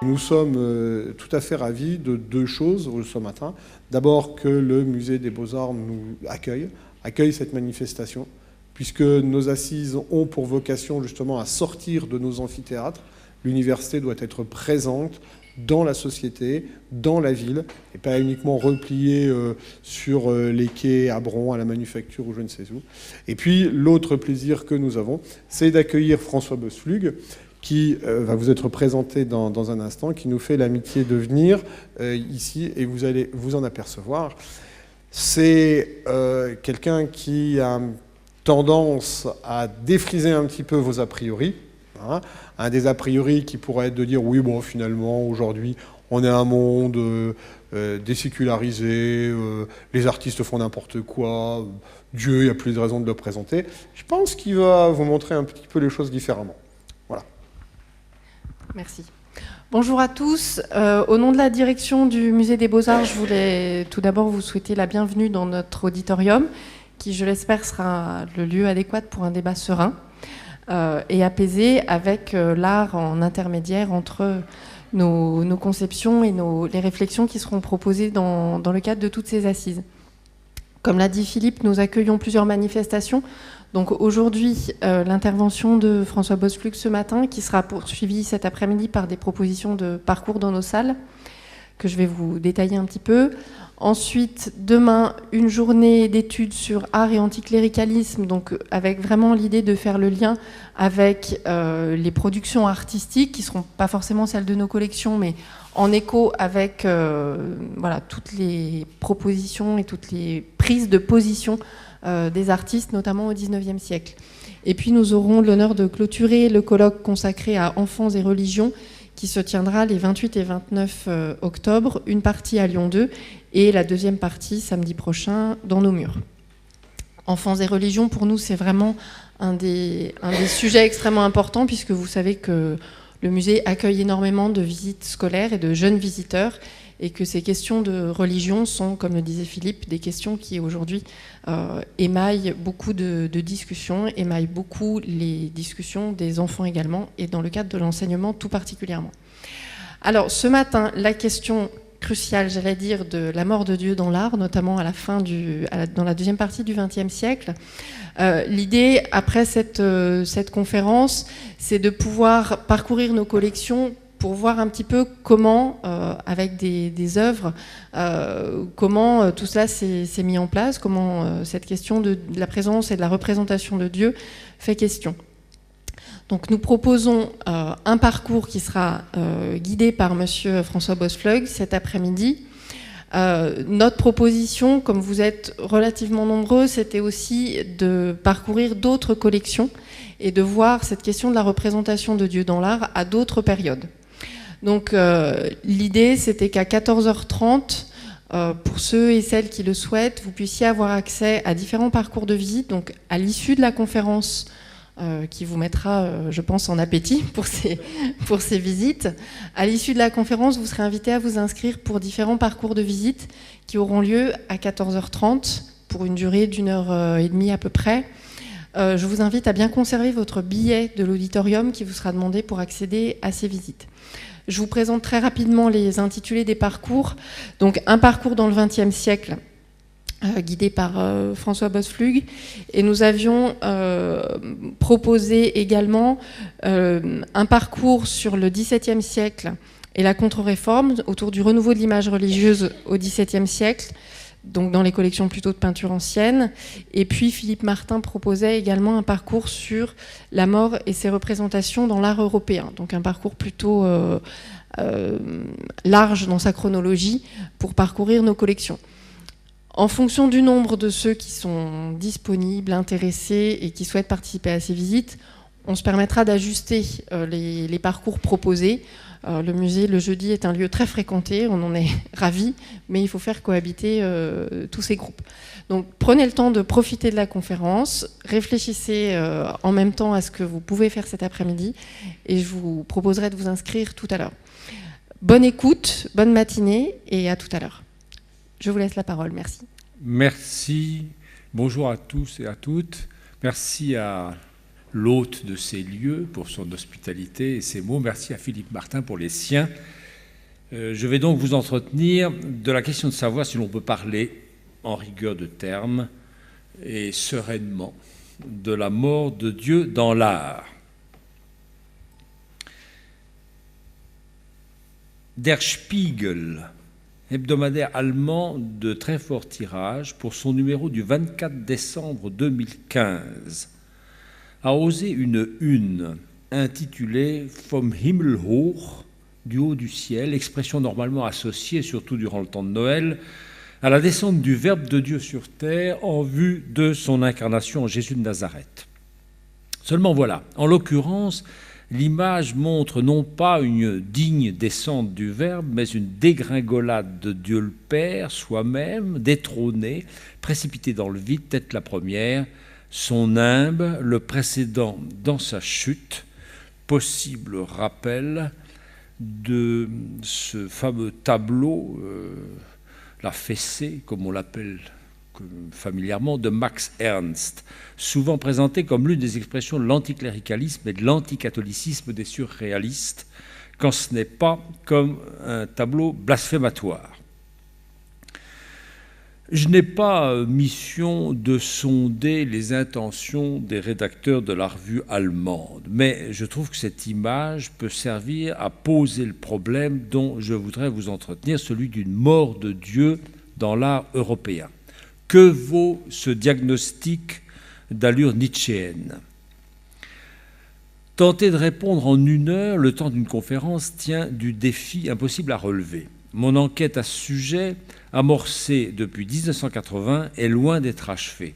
Nous sommes tout à fait ravis de deux choses ce matin. D'abord que le musée des Beaux-Arts nous accueille cette manifestation, puisque nos assises ont pour vocation justement à sortir de nos amphithéâtres. L'université doit être présente dans la société, dans la ville, et pas uniquement repliée sur les quais à Bron, à la Manufacture ou je ne sais où. Et puis l'autre plaisir que nous avons, c'est d'accueillir François Boesflug, qui va vous être présenté dans un instant, qui nous fait l'amitié de venir ici, et vous allez vous en apercevoir. C'est quelqu'un qui a tendance à défriser un petit peu vos a priori. Hein. Un des a priori qui pourrait être de dire oui, bon, finalement, aujourd'hui, on est un monde désécularisé, les artistes font n'importe quoi, Dieu, il n'y a plus de raison de le présenter. Je pense qu'il va vous montrer un petit peu les choses différemment. Voilà. Merci. Bonjour à tous. Au nom de la direction du Musée des Beaux-Arts, je voulais tout d'abord vous souhaiter la bienvenue dans notre auditorium, qui, je l'espère, sera le lieu adéquat pour un débat serein et apaisé avec l'art en intermédiaire entre nos conceptions et les réflexions qui seront proposées dans le cadre de toutes ces assises. Comme l'a dit Philippe, nous accueillons plusieurs manifestations. Donc aujourd'hui, l'intervention de François Boesflug ce matin, qui sera poursuivie cet après-midi par des propositions de parcours dans nos salles, que je vais vous détailler un petit peu. Ensuite, demain, une journée d'études sur art et anticléricalisme, donc avec vraiment l'idée de faire le lien avec les productions artistiques, qui ne seront pas forcément celles de nos collections, mais en écho avec voilà, toutes les propositions et toutes les prises de position des artistes, notamment au XIXe siècle. Et puis nous aurons l'honneur de clôturer le colloque consacré à enfants et religions, qui se tiendra les 28 et 29 octobre, une partie à Lyon 2 et la deuxième partie samedi prochain dans nos murs. Enfants et religions, pour nous, c'est vraiment un des sujets extrêmement importants, puisque vous savez que le musée accueille énormément de visites scolaires et de jeunes visiteurs, et que ces questions de religion sont, comme le disait Philippe, des questions qui aujourd'hui émaillent beaucoup de discussions, émaillent beaucoup les discussions des enfants également, et dans le cadre de l'enseignement tout particulièrement. Alors ce matin, la question cruciale, j'allais dire, de la mort de Dieu dans l'art, notamment à la fin dans la deuxième partie du XXe siècle. L'idée, après cette conférence, c'est de pouvoir parcourir nos collections pour voir un petit peu comment, avec des œuvres, comment tout cela s'est mis en place, comment cette question de la présence et de la représentation de Dieu fait question. Donc nous proposons un parcours qui sera guidé par monsieur François Boesflug cet après-midi. Notre proposition, comme vous êtes relativement nombreux, c'était aussi de parcourir d'autres collections et de voir cette question de la représentation de Dieu dans l'art à d'autres périodes. Donc l'idée, c'était qu'à 14h30, pour ceux et celles qui le souhaitent, vous puissiez avoir accès à différents parcours de visite. Donc à l'issue de la conférence, qui vous mettra, je pense, en appétit pour ces visites. À l'issue de la conférence, vous serez invité à vous inscrire pour différents parcours de visite qui auront lieu à 14h30 pour une durée d'1 heure et demie à peu près. Je vous invite à bien conserver votre billet de l'auditorium qui vous sera demandé pour accéder à ces visites. Je vous présente très rapidement les intitulés des parcours. Donc, un parcours dans le XXe siècle, guidé par François Boesflug. Et nous avions proposé également un parcours sur le XVIIe siècle et la contre-réforme autour du renouveau de l'image religieuse au XVIIe siècle, donc dans les collections plutôt de peinture ancienne. Et puis Philippe Martin proposait également un parcours sur la mort et ses représentations dans l'art européen, donc un parcours plutôt large dans sa chronologie pour parcourir nos collections. En fonction du nombre de ceux qui sont disponibles, intéressés et qui souhaitent participer à ces visites, on se permettra d'ajuster les parcours proposés. Le musée, le jeudi, est un lieu très fréquenté, on en est ravis, mais il faut faire cohabiter tous ces groupes. Donc prenez le temps de profiter de la conférence, réfléchissez en même temps à ce que vous pouvez faire cet après-midi, et je vous proposerai de vous inscrire tout à l'heure. Bonne écoute, bonne matinée, et à tout à l'heure. Je vous laisse la parole, merci. Merci, bonjour à tous et à toutes. Merci à l'hôte de ces lieux, pour son hospitalité et ses mots. Merci à Philippe Martin pour les siens. Je vais donc vous entretenir de la question de savoir si l'on peut parler, en rigueur de terme et sereinement, de la mort de Dieu dans l'art. Der Spiegel, hebdomadaire allemand de très fort tirage, pour son numéro du 24 décembre 2015, a osé une intitulée Vom Himmel hoch, du haut du ciel, expression normalement associée, surtout durant le temps de Noël, à la descente du Verbe de Dieu sur terre en vue de son incarnation en Jésus de Nazareth. Seulement voilà, en l'occurrence, l'image montre non pas une digne descente du Verbe, mais une dégringolade de Dieu le Père, soi-même, détrôné, précipité dans le vide, tête la première, son nimbe, le précédent dans sa chute, possible rappel de ce fameux tableau, la fessée, comme on l'appelle familièrement, de Max Ernst, souvent présenté comme l'une des expressions de l'anticléricalisme et de l'anticatholicisme des surréalistes, quand ce n'est pas comme un tableau blasphématoire. Je n'ai pas mission de sonder les intentions des rédacteurs de la revue allemande, mais je trouve que cette image peut servir à poser le problème dont je voudrais vous entretenir, celui d'une mort de Dieu dans l'art européen. Que vaut ce diagnostic d'allure nietzschéenne ? Tenter de répondre en 1 heure, le temps d'une conférence, tient du défi impossible à relever. Mon enquête à ce sujet, amorcée depuis 1980, est loin d'être achevée.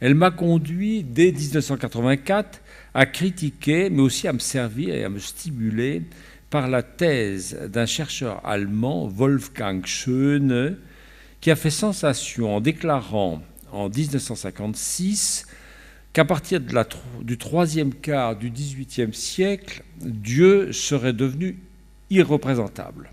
Elle m'a conduit, dès 1984, à critiquer, mais aussi à me servir et à me stimuler par la thèse d'un chercheur allemand, Wolfgang Schöne, qui a fait sensation en déclarant en 1956 qu'à partir du troisième quart du XVIIIe siècle, Dieu serait devenu irreprésentable.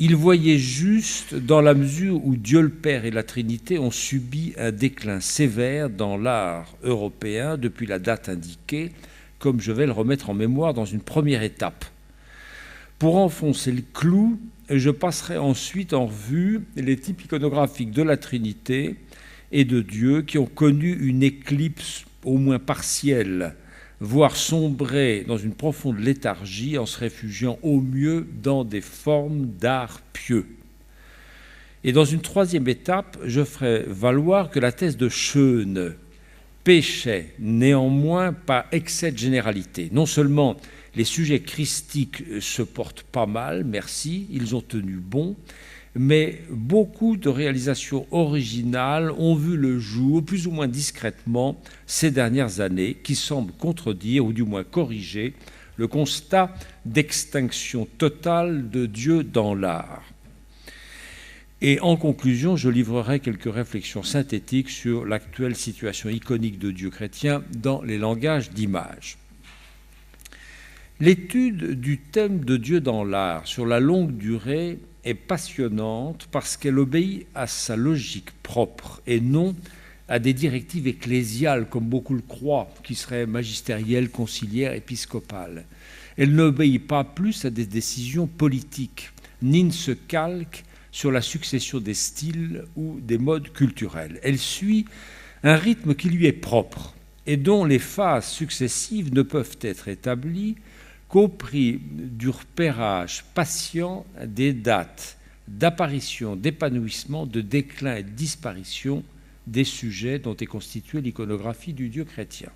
Il voyait juste dans la mesure où Dieu le Père et la Trinité ont subi un déclin sévère dans l'art européen depuis la date indiquée, comme je vais le remettre en mémoire dans une première étape. Pour enfoncer le clou, je passerai ensuite en revue les types iconographiques de la Trinité et de Dieu qui ont connu une éclipse au moins partielle, voire sombrer dans une profonde léthargie en se réfugiant au mieux dans des formes d'art pieux. Et dans une troisième étape, je ferai valoir que la thèse de Schöne péchait néanmoins par excès de généralité. Non seulement les sujets christiques se portent pas mal, merci, ils ont tenu bon, mais beaucoup de réalisations originales ont vu le jour, plus ou moins discrètement, ces dernières années, qui semblent contredire, ou du moins corriger, le constat d'extinction totale de Dieu dans l'art. Et en conclusion, je livrerai quelques réflexions synthétiques sur l'actuelle situation iconique de Dieu chrétien dans les langages d'image. L'étude du thème de Dieu dans l'art sur la longue durée est passionnante parce qu'elle obéit à sa logique propre et non à des directives ecclésiales, comme beaucoup le croient, qui seraient magistérielles, conciliaires, épiscopales. Elle n'obéit pas plus à des décisions politiques, ni ne se calque sur la succession des styles ou des modes culturels. Elle suit un rythme qui lui est propre et dont les phases successives ne peuvent être établies qu'au prix du repérage patient des dates d'apparition, d'épanouissement, de déclin et de disparition des sujets dont est constituée l'iconographie du Dieu chrétien.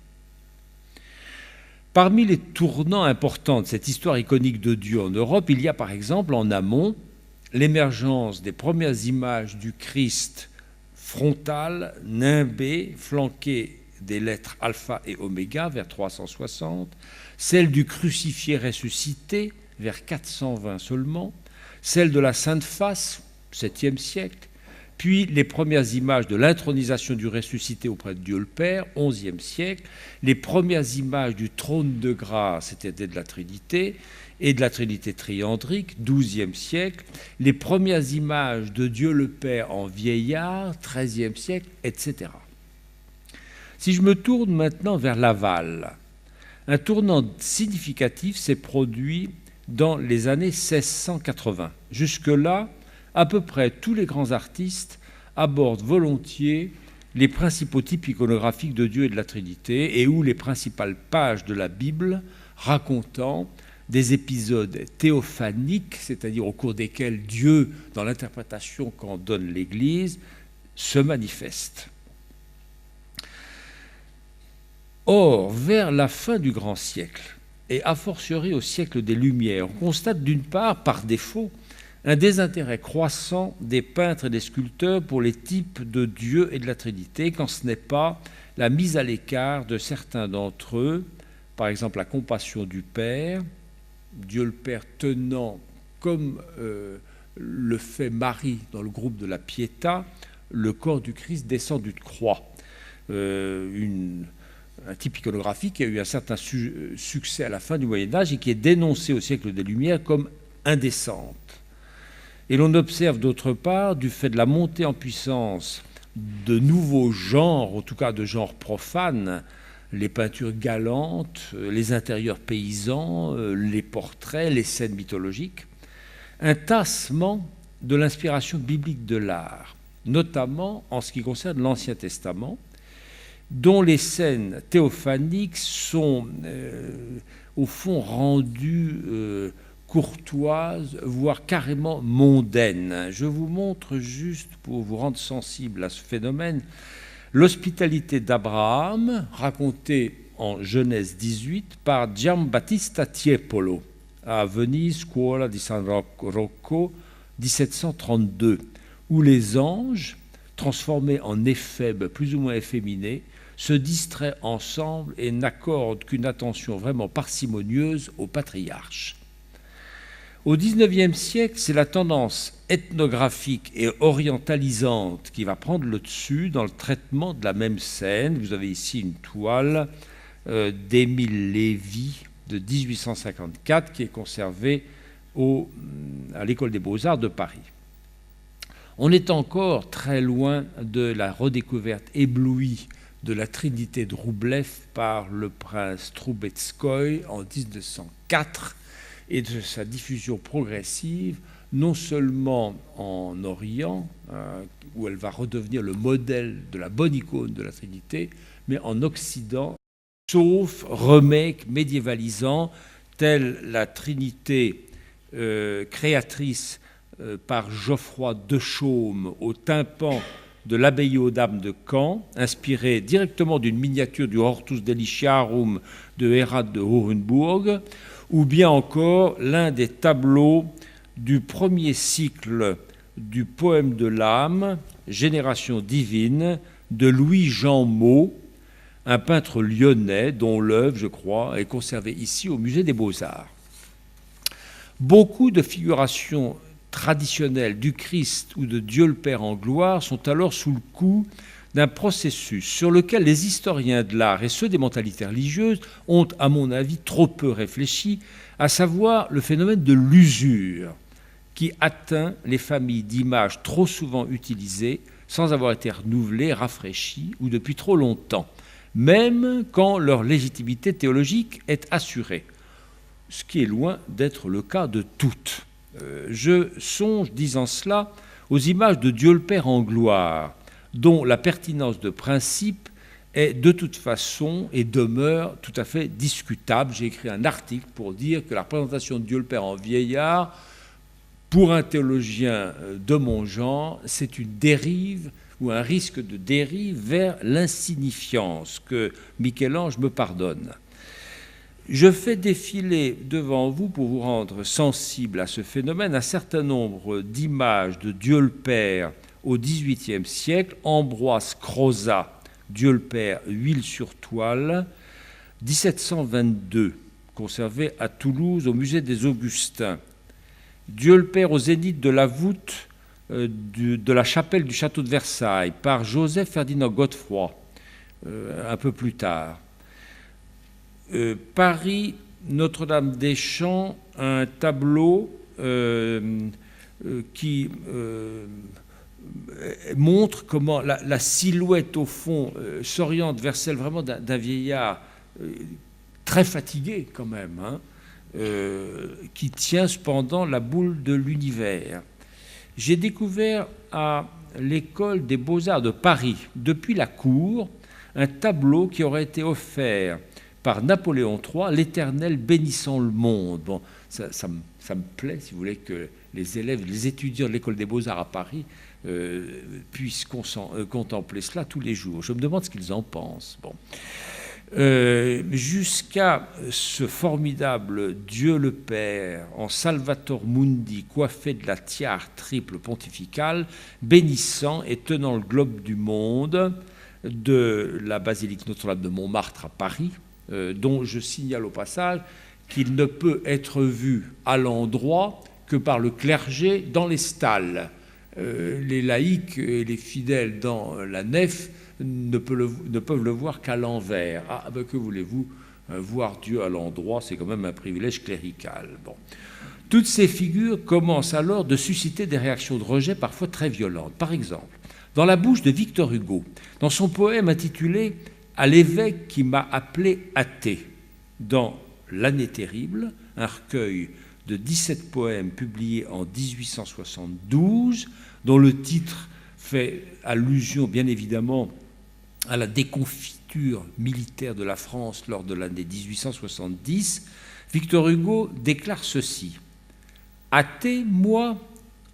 Parmi les tournants importants de cette histoire iconique de Dieu en Europe, il y a par exemple en amont l'émergence des premières images du Christ frontal, nimbé, flanqué des lettres alpha et oméga vers 360, celle du crucifié ressuscité vers 420 seulement, celle de la Sainte Face, 7e siècle, puis les premières images de l'intronisation du ressuscité auprès de Dieu le Père, 11e siècle, les premières images du trône de grâce, c'était de la Trinité, et de la Trinité triandrique, 12e siècle, les premières images de Dieu le Père en vieillard, 13e siècle, etc. Si je me tourne maintenant vers Laval, un tournant significatif s'est produit dans les années 1680. Jusque-là, à peu près tous les grands artistes abordent volontiers les principaux types iconographiques de Dieu et de la Trinité, et où les principales pages de la Bible racontant des épisodes théophaniques, c'est-à-dire au cours desquels Dieu, dans l'interprétation qu'en donne l'Église, se manifeste. Or, vers la fin du grand siècle, et a fortiori au siècle des Lumières, on constate d'une part, par défaut, un désintérêt croissant des peintres et des sculpteurs pour les types de Dieu et de la Trinité, quand ce n'est pas la mise à l'écart de certains d'entre eux, par exemple la compassion du Père, Dieu le Père tenant, comme le fait Marie dans le groupe de la Pietà, le corps du Christ descendu de croix. Un type iconographique qui a eu un certain succès à la fin du Moyen-Âge et qui est dénoncé au siècle des Lumières comme indécente. Et l'on observe d'autre part, du fait de la montée en puissance de nouveaux genres, en tout cas de genres profanes, les peintures galantes, les intérieurs paysans, les portraits, les scènes mythologiques, un tassement de l'inspiration biblique de l'art, notamment en ce qui concerne l'Ancien Testament, dont les scènes théophaniques sont au fond rendues courtoises, voire carrément mondaines. Je vous montre juste, pour vous rendre sensible à ce phénomène, l'hospitalité d'Abraham, racontée en Genèse 18 par Giambattista Tiepolo, à Venise, Scuola di San Rocco, 1732, où les anges, transformés en éphèbes plus ou moins efféminés, se distraient ensemble et n'accordent qu'une attention vraiment parcimonieuse au patriarche. Au XIXe siècle, c'est la tendance ethnographique et orientalisante qui va prendre le dessus dans le traitement de la même scène. Vous avez ici une toile d'Émile Lévy de 1854 qui est conservée à l'École des Beaux-Arts de Paris. On est encore très loin de la redécouverte éblouie de la Trinité de Roublev par le prince Troubetskoï en 1904 et de sa diffusion progressive, non seulement en Orient, où elle va redevenir le modèle de la bonne icône de la Trinité, mais en Occident, sauf remake médiévalisant, telle la Trinité créatrice par Geoffroy de Chaume au tympan de l'abbaye aux Dames de Caen, inspirée directement d'une miniature du Hortus Deliciarum de Hérald de Hohenbourg, ou bien encore l'un des tableaux du premier cycle du poème de l'âme, Génération divine, de Louis-Jean Meaux, un peintre lyonnais dont l'œuvre, je crois, est conservée ici au Musée des Beaux-Arts. Beaucoup de figurations traditionnelles du Christ ou de Dieu le Père en gloire sont alors sous le coup d'un processus sur lequel les historiens de l'art et ceux des mentalités religieuses ont, à mon avis, trop peu réfléchi, à savoir le phénomène de l'usure qui atteint les familles d'images trop souvent utilisées sans avoir été renouvelées, rafraîchies ou depuis trop longtemps, même quand leur légitimité théologique est assurée, ce qui est loin d'être le cas de toutes. Je songe, disant cela, aux images de Dieu le Père en gloire, dont la pertinence de principe est de toute façon et demeure tout à fait discutable. J'ai écrit un article pour dire que la représentation de Dieu le Père en vieillard, pour un théologien de mon genre, c'est une dérive ou un risque de dérive vers l'insignifiance, que Michel-Ange me pardonne. Je fais défiler devant vous, pour vous rendre sensible à ce phénomène, un certain nombre d'images de Dieu le Père au XVIIIe siècle. Ambroise Crozat, Dieu le Père, huile sur toile, 1722, conservé à Toulouse au musée des Augustins. Dieu le Père au zénith de la voûte de la chapelle du château de Versailles, par Joseph Ferdinand Godefroy, un peu plus tard. Paris, Notre-Dame-des-Champs, un tableau qui montre comment la silhouette, au fond, s'oriente vers celle vraiment d'un vieillard très fatigué quand même, hein, qui tient cependant la boule de l'univers. J'ai découvert à l'école des Beaux-Arts de Paris, depuis la cour, un tableau qui aurait été offert par Napoléon III, l'Éternel bénissant le monde. Bon, ça me plaît, si vous voulez, que les élèves, les étudiants de l'école des Beaux-Arts à Paris puissent contempler cela tous les jours. Je me demande ce qu'ils en pensent. Bon. Jusqu'à ce formidable Dieu le Père en Salvator Mundi, coiffé de la tiare triple pontificale, bénissant et tenant le globe du monde de la basilique Notre-Dame de Montmartre à Paris, dont je signale au passage qu'il ne peut être vu à l'endroit que par le clergé dans les stalles. Les laïcs et les fidèles dans la nef ne peuvent le voir qu'à l'envers. Ah, ben que voulez-vous, voir Dieu à l'endroit, c'est quand même un privilège clérical. Bon. Toutes ces figures commencent alors de susciter des réactions de rejet parfois très violentes. Par exemple, dans la bouche de Victor Hugo, dans son poème intitulé « À l'évêque qui m'a appelé athée », dans L'année terrible, un recueil de 17 poèmes publiés en 1872, dont le titre fait allusion bien évidemment à la déconfiture militaire de la France lors de l'année 1870, Victor Hugo déclare ceci: « Athée, moi,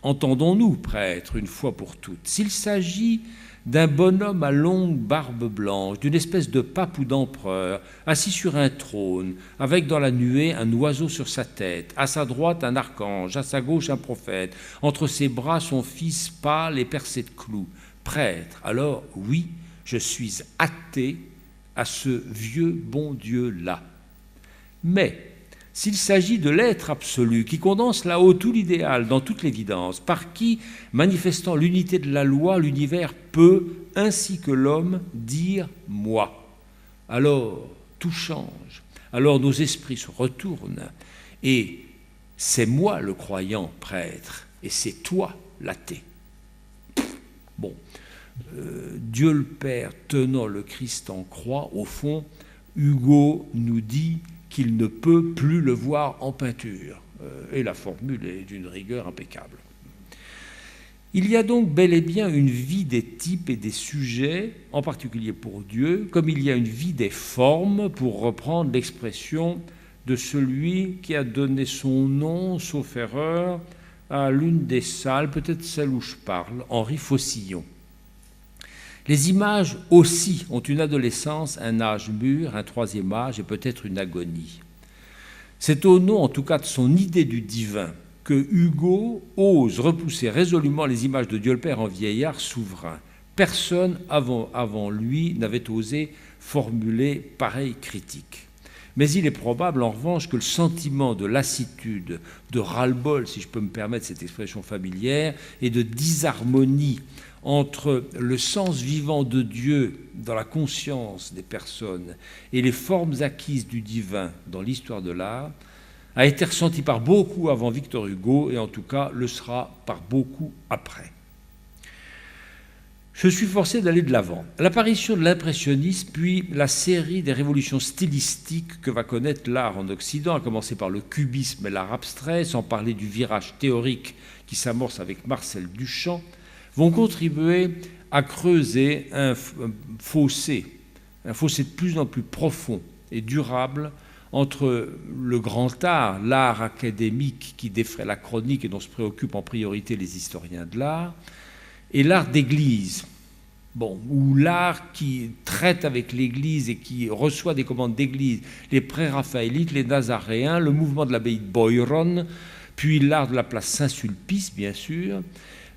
entendons-nous, prêtre, une fois pour toutes, s'il s'agit d'un bonhomme à longue barbe blanche, d'une espèce de pape ou d'empereur, assis sur un trône, avec dans la nuée un oiseau sur sa tête, à sa droite un archange, à sa gauche un prophète, entre ses bras son fils pâle et percé de clous. Prêtre, alors oui, je suis athée à ce vieux bon Dieu-là. Mais s'il s'agit de l'être absolu, qui condense là-haut tout l'idéal dans toute l'évidence, par qui, manifestant l'unité de la loi, l'univers peut, ainsi que l'homme, dire « moi ». Alors, tout change, alors nos esprits se retournent, et c'est moi le croyant, prêtre, et c'est toi l'athée. Bon, Dieu le Père tenant le Christ en croix, au fond, Hugo nous dit qu'il ne peut plus le voir en peinture. Et la formule est d'une rigueur impeccable. Il y a donc bel et bien une vie des types et des sujets, en particulier pour Dieu, comme il y a une vie des formes, pour reprendre l'expression de celui qui a donné son nom, sauf erreur, à l'une des salles, peut-être celle où je parle, Henri Faucillon. Les images aussi ont une adolescence, un âge mûr, un troisième âge et peut-être une agonie. C'est au nom, en tout cas, de son idée du divin que Hugo ose repousser résolument les images de Dieu le Père en vieillard souverain. Personne avant lui n'avait osé formuler pareille critique. Mais il est probable, en revanche, que le sentiment de lassitude, de ras-le-bol, si je peux me permettre cette expression familière, et de disharmonie entre le sens vivant de Dieu dans la conscience des personnes et les formes acquises du divin dans l'histoire de l'art, a été ressenti par beaucoup avant Victor Hugo et en tout cas le sera par beaucoup après. Je suis forcé d'aller de l'avant. L'apparition de l'impressionnisme, puis la série des révolutions stylistiques que va connaître l'art en Occident, à commencer par le cubisme et l'art abstrait, sans parler du virage théorique qui s'amorce avec Marcel Duchamp, vont contribuer à creuser un fossé de plus en plus profond et durable entre le grand art, l'art académique qui défraie la chronique et dont se préoccupent en priorité les historiens de l'art, et l'art d'église, ou l'art qui traite avec l'église et qui reçoit des commandes d'église, les pré-raphaélites, les nazaréens, le mouvement de l'abbaye de Boiron, puis l'art de la place Saint-Sulpice, bien sûr,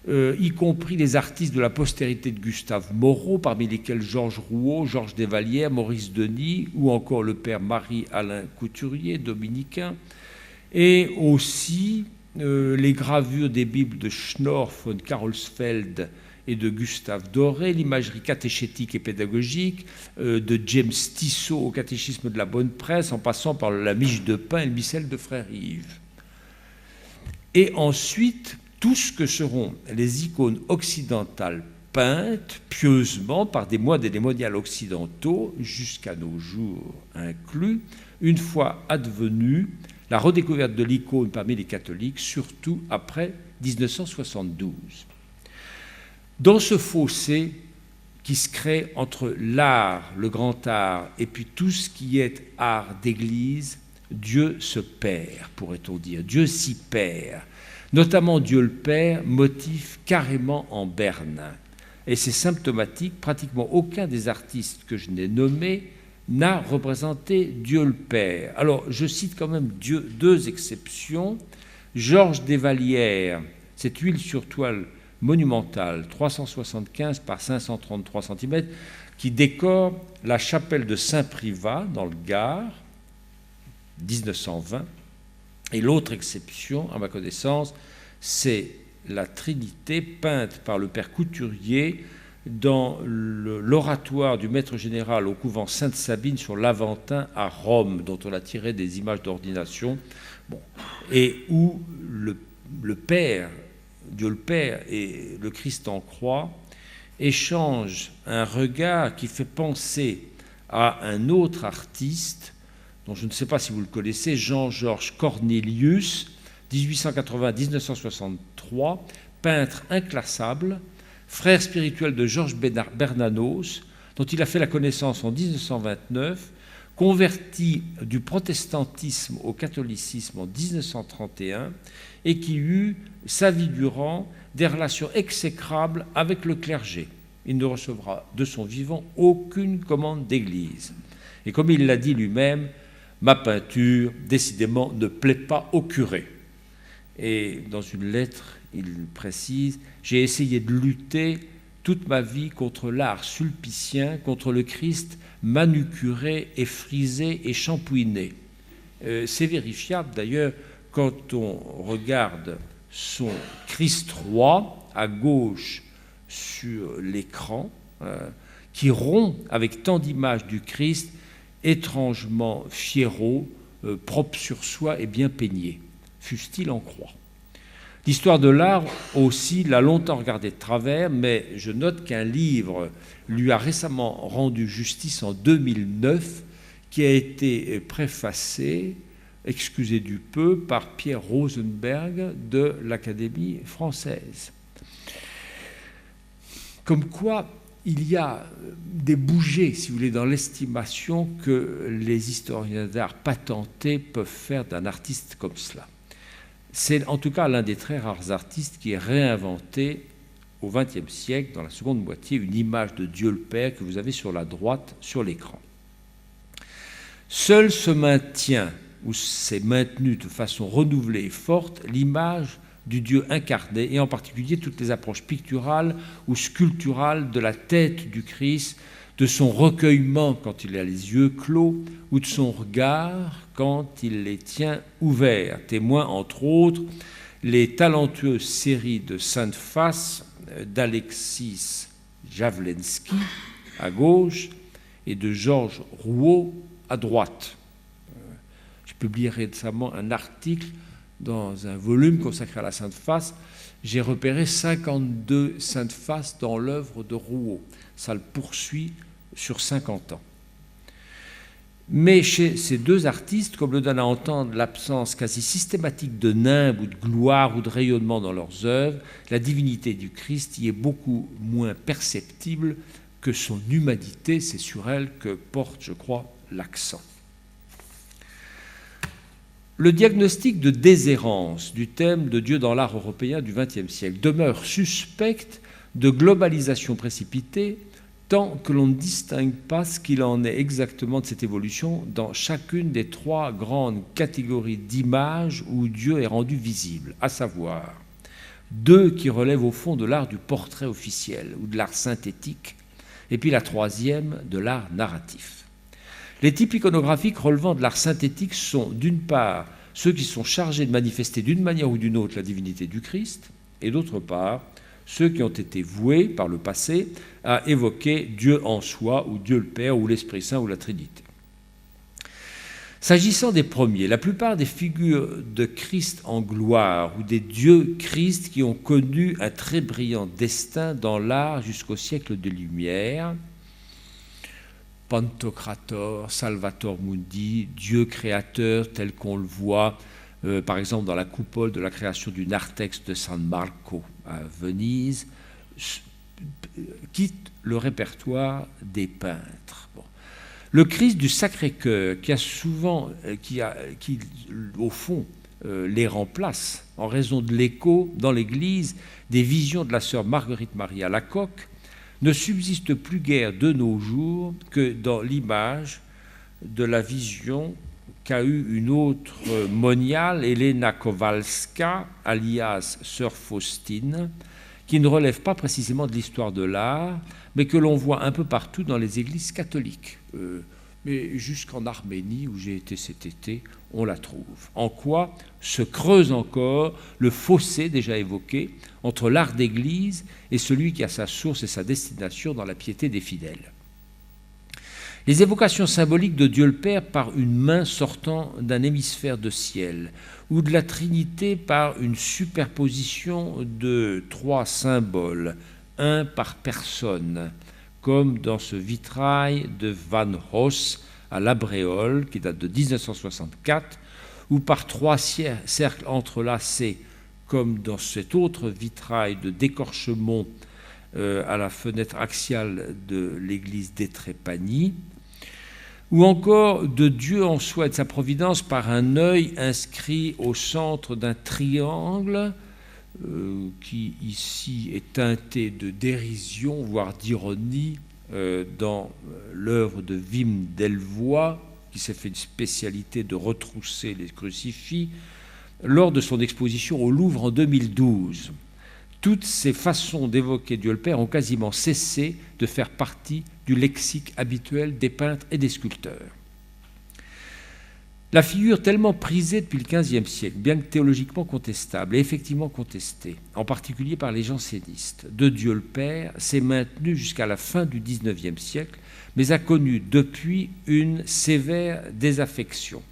y compris les artistes de la postérité de Gustave Moreau, parmi lesquels Georges Rouault, Georges Desvallières, Maurice Denis, ou encore le père Marie-Alain Couturier, dominicain, et aussi les gravures des Bibles de Schnorr von Karolsfeld et de Gustave Doré, l'imagerie catéchétique et pédagogique de James Tissot au catéchisme de la Bonne Presse, en passant par la miche de pain et le missel de Frère Yves. Et ensuite, tout ce que seront les icônes occidentales peintes pieusement par des moines et des moniales occidentaux, jusqu'à nos jours inclus, une fois advenue la redécouverte de l'icône parmi les catholiques, surtout après 1972. Dans ce fossé qui se crée entre l'art, le grand art, et puis tout ce qui est art d'église, Dieu se perd, pourrait-on dire. Dieu s'y perd. Notamment Dieu le Père, motif carrément en bernin. Et c'est symptomatique, pratiquement aucun des artistes que je n'ai nommés n'a représenté Dieu le Père. Alors, je cite quand même deux exceptions. Georges Desvallières, cette huile sur toile monumentale, 375 par 533 cm, qui décore la chapelle de Saint-Privat, dans le Gard, 1920. Et l'autre exception, à ma connaissance, c'est la Trinité peinte par le père Couturier dans l'oratoire du maître général au couvent Sainte-Sabine sur l'Aventin à Rome, dont on a tiré des images d'ordination, et où le Père, Dieu le Père et le Christ en croix échangent un regard qui fait penser à un autre artiste, dont je ne sais pas si vous le connaissez, Jean-Georges Cornelius, 1880-1963, peintre inclassable, frère spirituel de Georges Bernanos, dont il a fait la connaissance en 1929, converti du protestantisme au catholicisme en 1931, et qui eut, sa vie durant, des relations exécrables avec le clergé. Il ne recevra de son vivant aucune commande d'église. Et comme il l'a dit lui-même, ma peinture, décidément, ne plaît pas au curé. Et dans une lettre, il précise « J'ai essayé de lutter toute ma vie contre l'art sulpicien, contre le Christ manucuré et frisé et shampouiné. » C'est vérifiable d'ailleurs quand on regarde son Christ roi à gauche sur l'écran, qui rompt avec tant d'images du Christ, étrangement fiéraud, propre sur soi et bien peigné, fût-il en croix. L'histoire de l'art aussi l'a longtemps regardé de travers, mais je note qu'un livre lui a récemment rendu justice en 2009, qui a été préfacé, excusez du peu, par Pierre Rosenberg de l'Académie française. Comme quoi, il y a des bougées, si vous voulez, dans l'estimation que les historiens d'art patentés peuvent faire d'un artiste comme cela. C'est en tout cas l'un des très rares artistes qui ait réinventé au XXe siècle, dans la seconde moitié, une image de Dieu le Père que vous avez sur la droite sur l'écran. Seul se maintient, ou s'est maintenu de façon renouvelée et forte, l'image du Dieu incarné, et en particulier toutes les approches picturales ou sculpturales de la tête du Christ, de son recueillement quand il a les yeux clos, ou de son regard quand il les tient ouverts. Témoin, entre autres, les talentueuses séries de Sainte Face d'Alexis Javlensky à gauche et de Georges Rouault à droite. J'ai publié récemment un article dans un volume consacré à la Sainte Face. J'ai repéré 52 Sainte Face dans l'œuvre de Rouault. Ça le poursuit sur 50 ans. Mais chez ces deux artistes, comme le donne à entendre l'absence quasi systématique de nimbe ou de gloire ou de rayonnement dans leurs œuvres, la divinité du Christ y est beaucoup moins perceptible que son humanité. C'est sur elle que porte, je crois, l'accent. Le diagnostic de déshérence du thème de Dieu dans l'art européen du XXe siècle demeure suspect de globalisation précipitée tant que l'on ne distingue pas ce qu'il en est exactement de cette évolution dans chacune des trois grandes catégories d'images où Dieu est rendu visible, à savoir deux qui relèvent au fond de l'art du portrait officiel ou de l'art synthétique, et puis la troisième de l'art narratif. Les types iconographiques relevant de l'art synthétique sont d'une part ceux qui sont chargés de manifester d'une manière ou d'une autre la divinité du Christ, et d'autre part ceux qui ont été voués par le passé à évoquer Dieu en soi, ou Dieu le Père, ou l'Esprit Saint, ou la Trinité. S'agissant des premiers, la plupart des figures de Christ en gloire ou des dieux Christ qui ont connu un très brillant destin dans l'art jusqu'au siècle des Lumières, Pantocrator, Salvator Mundi, Dieu créateur tel qu'on le voit par exemple dans la coupole de la création du narthex de San Marco à Venise, quitte le répertoire des peintres. Bon. Le Christ du Sacré-Cœur, qui au fond les remplace en raison de l'écho dans l'Église des visions de la sœur Marguerite-Marie Alacoque, ne subsiste plus guère de nos jours que dans l'image de la vision qu'a eue une autre moniale, Elena Kowalska, alias sœur Faustine, qui ne relève pas précisément de l'histoire de l'art, mais que l'on voit un peu partout dans les églises catholiques. Mais jusqu'en Arménie, où j'ai été cet été, on la trouve. En quoi se creuse encore le fossé déjà évoqué entre l'art d'église et celui qui a sa source et sa destination dans la piété des fidèles. Les évocations symboliques de Dieu le Père par une main sortant d'un hémisphère de ciel, ou de la Trinité par une superposition de 3 symboles, un par personne, comme dans ce vitrail de Van Hoss à La Bréole, qui date de 1964, ou par 3 cercles entrelacés, comme dans cet autre vitrail de Décorchemont à la fenêtre axiale de l'église d'Étrépagny, ou encore de Dieu en soi et de sa providence par un œil inscrit au centre d'un triangle qui ici est teinté de dérision, voire d'ironie, dans l'œuvre de Wim Delvoye, qui s'est fait une spécialité de retrousser les crucifix, lors de son exposition au Louvre en 2012. Toutes ces façons d'évoquer Dieu le Père ont quasiment cessé de faire partie du lexique habituel des peintres et des sculpteurs. La figure tellement prisée depuis le XVe siècle, bien que théologiquement contestable et effectivement contestée, en particulier par les jansénistes, de Dieu le Père, s'est maintenue jusqu'à la fin du XIXe siècle, mais a connu depuis une sévère désaffection.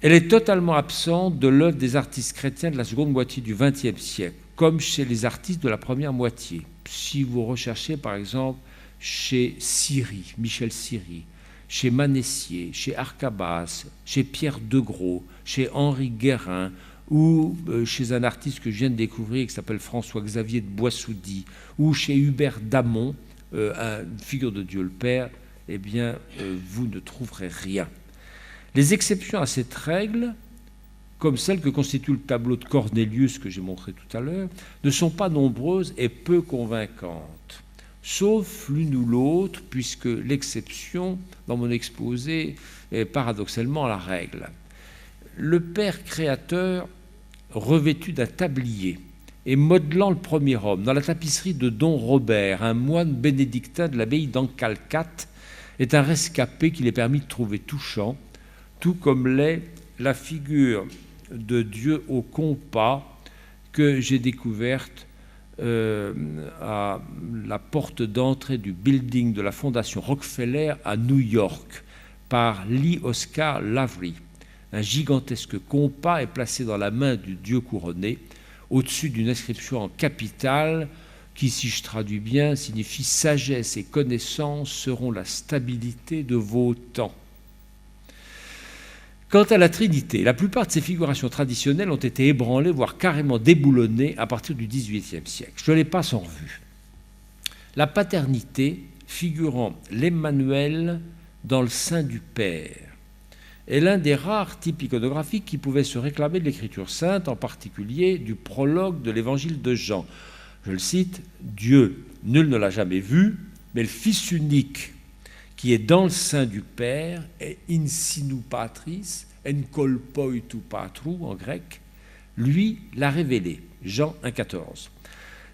Elle est totalement absente de l'œuvre des artistes chrétiens de la seconde moitié du XXe siècle, comme chez les artistes de la première moitié. Si vous recherchez par exemple chez Siri, Michel Siri, chez Manessier, chez Arcabas, chez Pierre Degros, chez Henri Guérin, ou chez un artiste que je viens de découvrir qui s'appelle François-Xavier de Boissoudy, ou chez Hubert Damon, une figure de Dieu le Père, eh bien, vous ne trouverez rien. Les exceptions à cette règle, comme celle que constitue le tableau de Cornélius que j'ai montré tout à l'heure, ne sont pas nombreuses et peu convaincantes, sauf l'une ou l'autre, puisque l'exception, dans mon exposé, est paradoxalement la règle. Le Père créateur, revêtu d'un tablier et modelant le premier homme dans la tapisserie de Don Robert, un moine bénédictin de l'abbaye d'Ancalcat, est un rescapé qu'il est permis de trouver touchant, tout comme l'est la figure de Dieu au compas que j'ai découverte à la porte d'entrée du building de la Fondation Rockefeller à New York par Lee Oscar Lavery. Un gigantesque compas est placé dans la main du Dieu couronné au-dessus d'une inscription en capitale qui, si je traduis bien, signifie « Sagesse et connaissance seront la stabilité de vos temps ». Quant à la Trinité, la plupart de ces figurations traditionnelles ont été ébranlées, voire carrément déboulonnées à partir du XVIIIe siècle. Je les passe en revue. La paternité figurant l'Emmanuel dans le sein du Père est l'un des rares types iconographiques qui pouvaient se réclamer de l'Écriture sainte, en particulier du prologue de l'Évangile de Jean. Je le cite, « Dieu, nul ne l'a jamais vu, mais le Fils unique qui est dans le sein du Père, est in sinu patris, en kolpoitou patrou en grec, lui l'a révélé. Jean 1,14.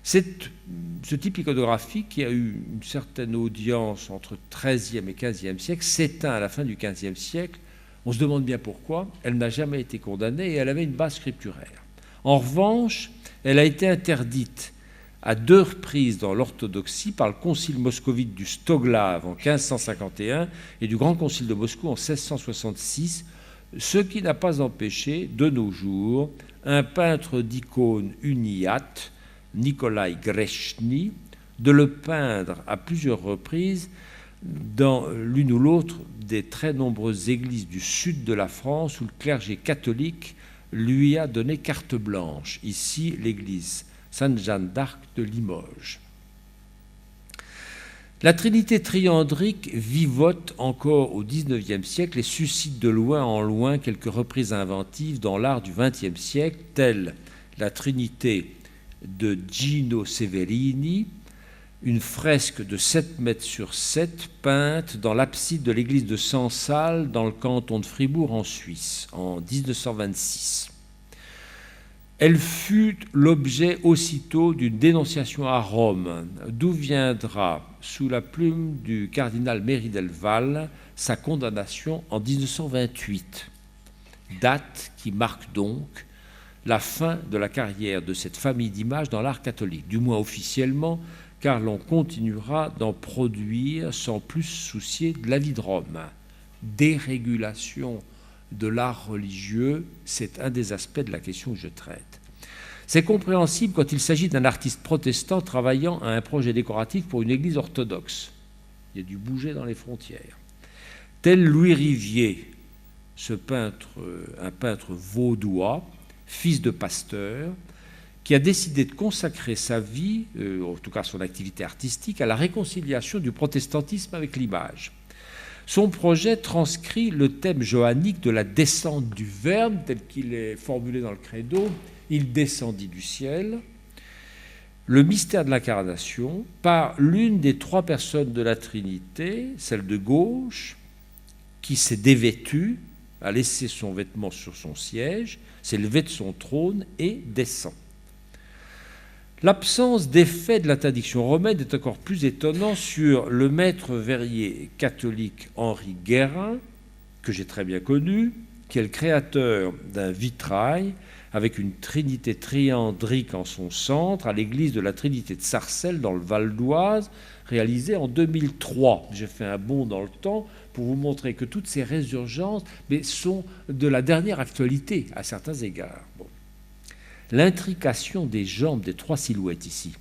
Ce type iconographique, qui a eu une certaine audience entre XIIIe et XVe siècle, s'éteint à la fin du XVe siècle. On se demande bien pourquoi. Elle n'a jamais été condamnée et elle avait une base scripturaire. En revanche, elle a été interdite à 2 reprises dans l'orthodoxie par le concile moscovite du Stoglav en 1551 et du Grand Concile de Moscou en 1666, ce qui n'a pas empêché, de nos jours, un peintre d'icônes uniates, Nikolai Grechny, de le peindre à plusieurs reprises dans l'une ou l'autre des très nombreuses églises du sud de la France où le clergé catholique lui a donné carte blanche. Ici, l'église Sainte-Jeanne d'Arc de Limoges. La Trinité triandrique vivote encore au XIXe siècle et suscite de loin en loin quelques reprises inventives dans l'art du XXe siècle, telles la Trinité de Gino Severini, une fresque de 7 mètres sur 7 peinte dans l'abside de l'église de Sansal dans le canton de Fribourg en Suisse en 1926. Elle fut l'objet aussitôt d'une dénonciation à Rome, d'où viendra, sous la plume du cardinal Méry del Val, sa condamnation en 1928, date qui marque donc la fin de la carrière de cette famille d'images dans l'art catholique, du moins officiellement, car l'on continuera d'en produire sans plus soucier de la vie de Rome. Dérégulation de l'art religieux, c'est un des aspects de la question que je traite. C'est compréhensible quand il s'agit d'un artiste protestant travaillant à un projet décoratif pour une église orthodoxe. Il y a du bouger dans les frontières. Tel Louis Rivier, un peintre vaudois, fils de pasteur, qui a décidé de consacrer sa vie, en tout cas son activité artistique, à la réconciliation du protestantisme avec l'image. Son projet transcrit le thème johannique de la descente du Verbe, tel qu'il est formulé dans le Credo. Il descendit du ciel, le mystère de l'incarnation, par l'une des 3 personnes de la Trinité, celle de gauche, qui s'est dévêtue, a laissé son vêtement sur son siège, s'est levé de son trône et descend. L'absence d'effet de l'interdiction romaine est encore plus étonnante sur le maître verrier catholique Henri Guérin, que j'ai très bien connu, qui est le créateur d'un vitrail avec une trinité triandrique en son centre à l'église de la Trinité de Sarcelles dans le Val d'Oise, réalisé en 2003. J'ai fait un bond dans le temps pour vous montrer que toutes ces résurgences sont de la dernière actualité à certains égards. Bon. L'intrication des jambes des 3 silhouettes ici,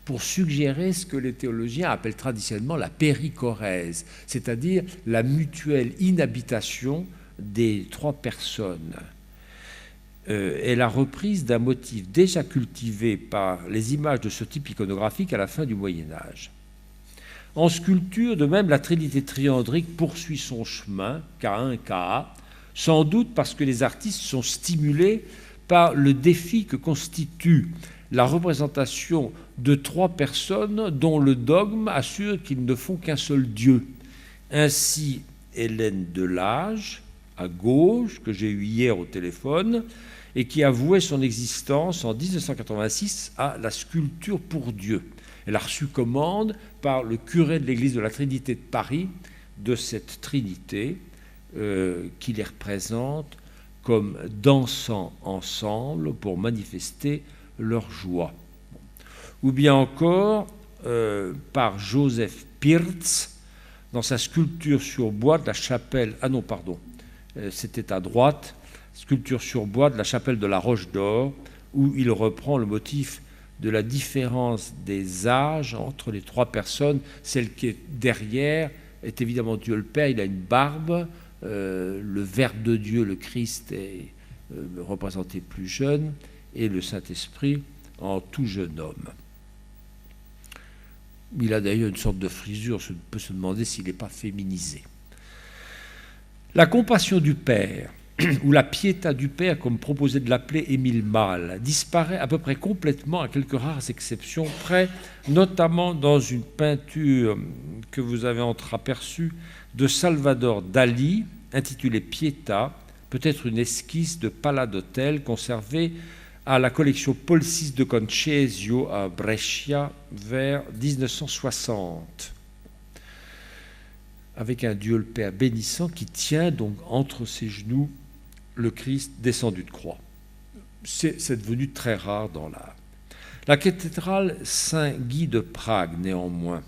pour suggérer ce que les théologiens appellent traditionnellement la périchorèse, c'est-à-dire la mutuelle inhabitation des 3 personnes, est la reprise d'un motif déjà cultivé par les images de ce type iconographique à la fin du Moyen-Âge. En sculpture, de même, la Trinité triandrique poursuit son chemin, K1, Ka, sans doute parce que les artistes sont stimulés par le défi que constitue la représentation de 3 personnes dont le dogme assure qu'ils ne font qu'un seul Dieu. Ainsi, Hélène Delage, à gauche, que j'ai eu hier au téléphone, et qui a voué son existence en 1986 à la sculpture pour Dieu. Elle a reçu commande par le curé de l'église de la Trinité de Paris de cette Trinité qui les représente comme dansant ensemble pour manifester leur joie. Ou bien encore par Joseph Pirtz dans sa sculpture sur bois de la chapelle... Ah non, pardon, c'était à droite, sculpture sur bois de la chapelle de la Roche d'Or, où il reprend le motif de la différence des âges entre les 3 personnes. Celle qui est derrière est évidemment Dieu le Père, il a une barbe, le Verbe de Dieu, le Christ, est représenté plus jeune, et le Saint-Esprit en tout jeune homme. Il a d'ailleurs une sorte de frisure, on peut se demander s'il n'est pas féminisé. La compassion du Père, ou la pietà du Père, comme proposait de l'appeler Émile Malle, disparaît à peu près complètement, à quelques rares exceptions près, notamment dans une peinture que vous avez entreaperçue de Salvador Dali, intitulée Pietà, peut-être une esquisse de Pala d'Hôtel conservée à la collection Paul VI de Concesio à Brescia vers 1960, avec un Dieu le Père bénissant qui tient donc entre ses genoux le Christ descendu de croix. C'est devenu très rare dans l'art. La cathédrale Saint-Guy de Prague, néanmoins,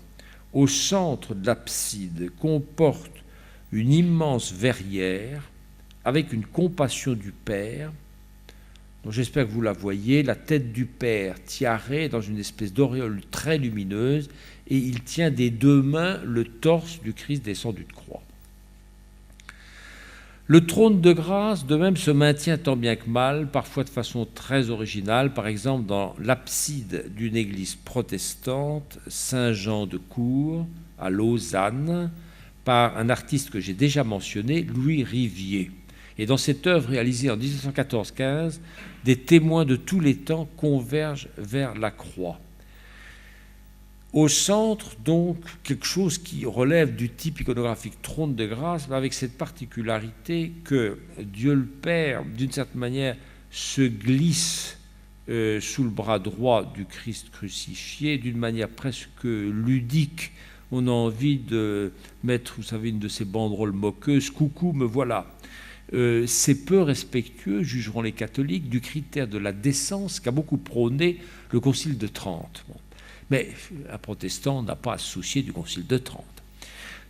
au centre de l'abside, comporte une immense verrière avec une compassion du Père, dont j'espère que vous la voyez, la tête du Père tiarée dans une espèce d'auréole très lumineuse, et il tient des deux mains le torse du Christ descendu de croix. Le trône de grâce, de même, se maintient tant bien que mal, parfois de façon très originale, par exemple dans l'abside d'une église protestante, Saint-Jean de Cour, à Lausanne, par un artiste que j'ai déjà mentionné, Louis Rivier. Et dans cette œuvre réalisée en 1914-15, des témoins de tous les temps convergent vers la croix. Au centre, donc, quelque chose qui relève du type iconographique trône de grâce, mais avec cette particularité que Dieu le Père, d'une certaine manière, se glisse sous le bras droit du Christ crucifié, d'une manière presque ludique. On a envie de mettre, vous savez, une de ces banderoles moqueuses, « Coucou, me voilà ». C'est peu respectueux, jugeront les catholiques, du critère de la décence qu'a beaucoup prôné le Concile de Trente. Bon. Mais un protestant n'a pas à se soucier du Concile de Trente.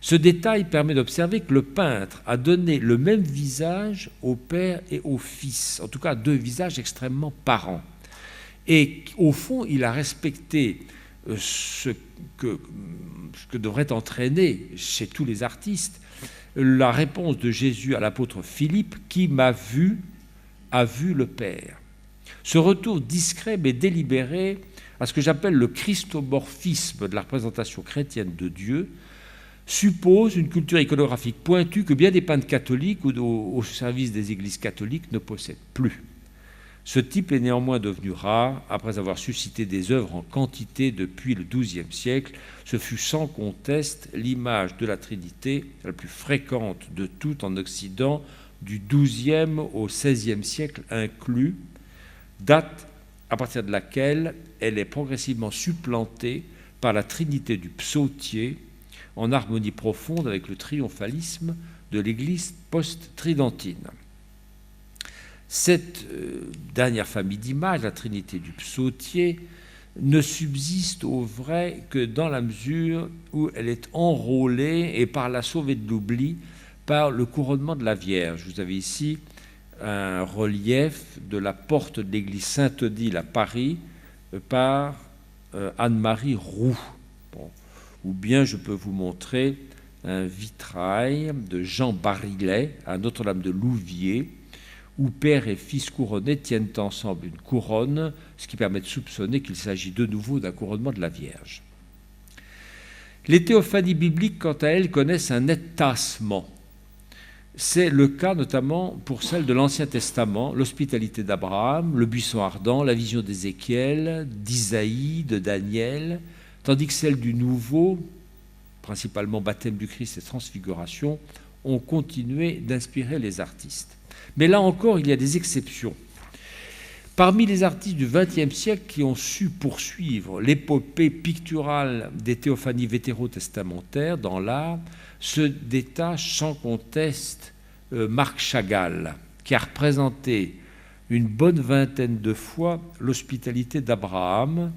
Ce détail permet d'observer que le peintre a donné le même visage au Père et au Fils, en tout cas deux visages extrêmement parents. Et au fond, il a respecté ce que devrait entraîner chez tous les artistes la réponse de Jésus à l'apôtre Philippe, qui m'a vu, a vu le Père. Ce retour discret mais délibéré à ce que j'appelle le christomorphisme de la représentation chrétienne de Dieu suppose une culture iconographique pointue que bien des peintres catholiques ou au service des églises catholiques ne possèdent plus. Ce type est néanmoins devenu rare après avoir suscité des œuvres en quantité depuis le XIIe siècle. Ce fut sans conteste l'image de la Trinité la plus fréquente de toutes en Occident, du XIIe au XVIe siècle inclus, date à partir de laquelle elle est progressivement supplantée par la Trinité du psautier, en harmonie profonde avec le triomphalisme de l'Église post-tridentine. Cette dernière famille d'images, la Trinité du psautier, ne subsiste au vrai que dans la mesure où elle est enrôlée et par la sauvée de l'oubli par le couronnement de la Vierge. Vous avez ici un relief de la porte de l'église Sainte-Odile à Paris par Anne-Marie Roux. Bon. Ou bien je peux vous montrer un vitrail de Jean Barillet à Notre-Dame de Louviers, où père et fils couronnés tiennent ensemble une couronne, ce qui permet de soupçonner qu'il s'agit de nouveau d'un couronnement de la Vierge. Les théophanies bibliques, quant à elles, connaissent un net tassement. C'est le cas notamment pour celle de l'Ancien Testament, l'hospitalité d'Abraham, le buisson ardent, la vision d'Ézéchiel, d'Isaïe, de Daniel, tandis que celle du Nouveau, principalement baptême du Christ et transfiguration, ont continué d'inspirer les artistes. Mais là encore, il y a des exceptions. Parmi les artistes du XXe siècle qui ont su poursuivre l'épopée picturale des théophanies vétérotestamentaires dans l'art, se détache sans conteste Marc Chagall, qui a représenté une bonne vingtaine de fois l'hospitalité d'Abraham,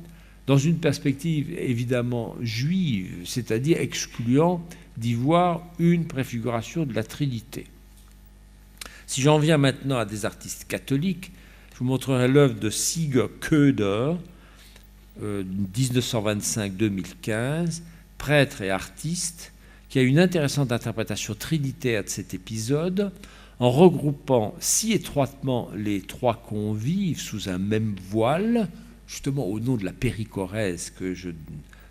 dans une perspective évidemment juive, c'est-à-dire excluant d'y voir une préfiguration de la Trinité. Si j'en viens maintenant à des artistes catholiques, je vous montrerai l'œuvre de Sigurd Köder, 1925-2015, prêtre et artiste, qui a une intéressante interprétation trinitaire de cet épisode, en regroupant si étroitement les trois convives sous un même voile, justement au nom de la périchorèse que je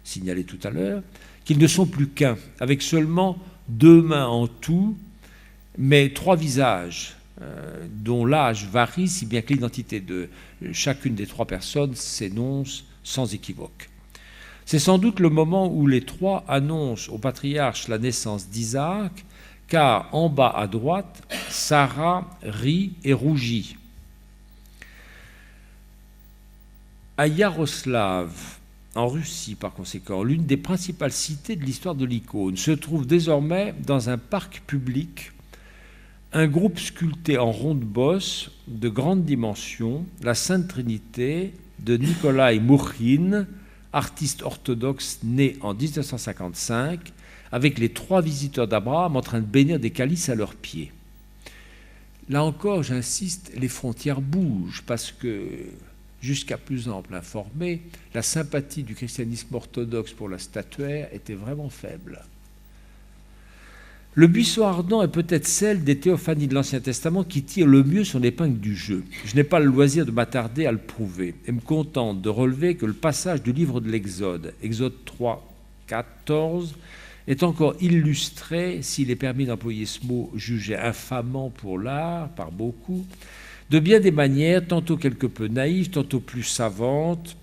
signalais tout à l'heure, qu'ils ne sont plus qu'un, avec seulement deux mains en tout, mais trois visages, dont l'âge varie, si bien que l'identité de chacune des trois personnes s'énonce sans équivoque. C'est sans doute le moment où les trois annoncent au patriarche la naissance d'Isaac, car en bas à droite, Sarah rit et rougit. À Yaroslav, en Russie par conséquent, l'une des principales cités de l'histoire de l'icône, se trouve désormais dans un parc public un groupe sculpté en ronde-bosse de grande dimension, la Sainte Trinité de Nicolae Mouchin, artiste orthodoxe né en 1955, avec les 3 visiteurs d'Abraham en train de bénir des calices à leurs pieds. Là encore, j'insiste, les frontières bougent parce que, jusqu'à plus ample informé, la sympathie du christianisme orthodoxe pour la statuaire était vraiment faible. Le buisson ardent est peut-être celle des théophanies de l'Ancien Testament qui tire le mieux son épingle du jeu. Je n'ai pas le loisir de m'attarder à le prouver et me contente de relever que le passage du livre de l'Exode, Exode 3, 14, est encore illustré, s'il est permis d'employer ce mot jugé infamant pour l'art, par beaucoup, de bien des manières, tantôt quelque peu naïves, tantôt plus savantes.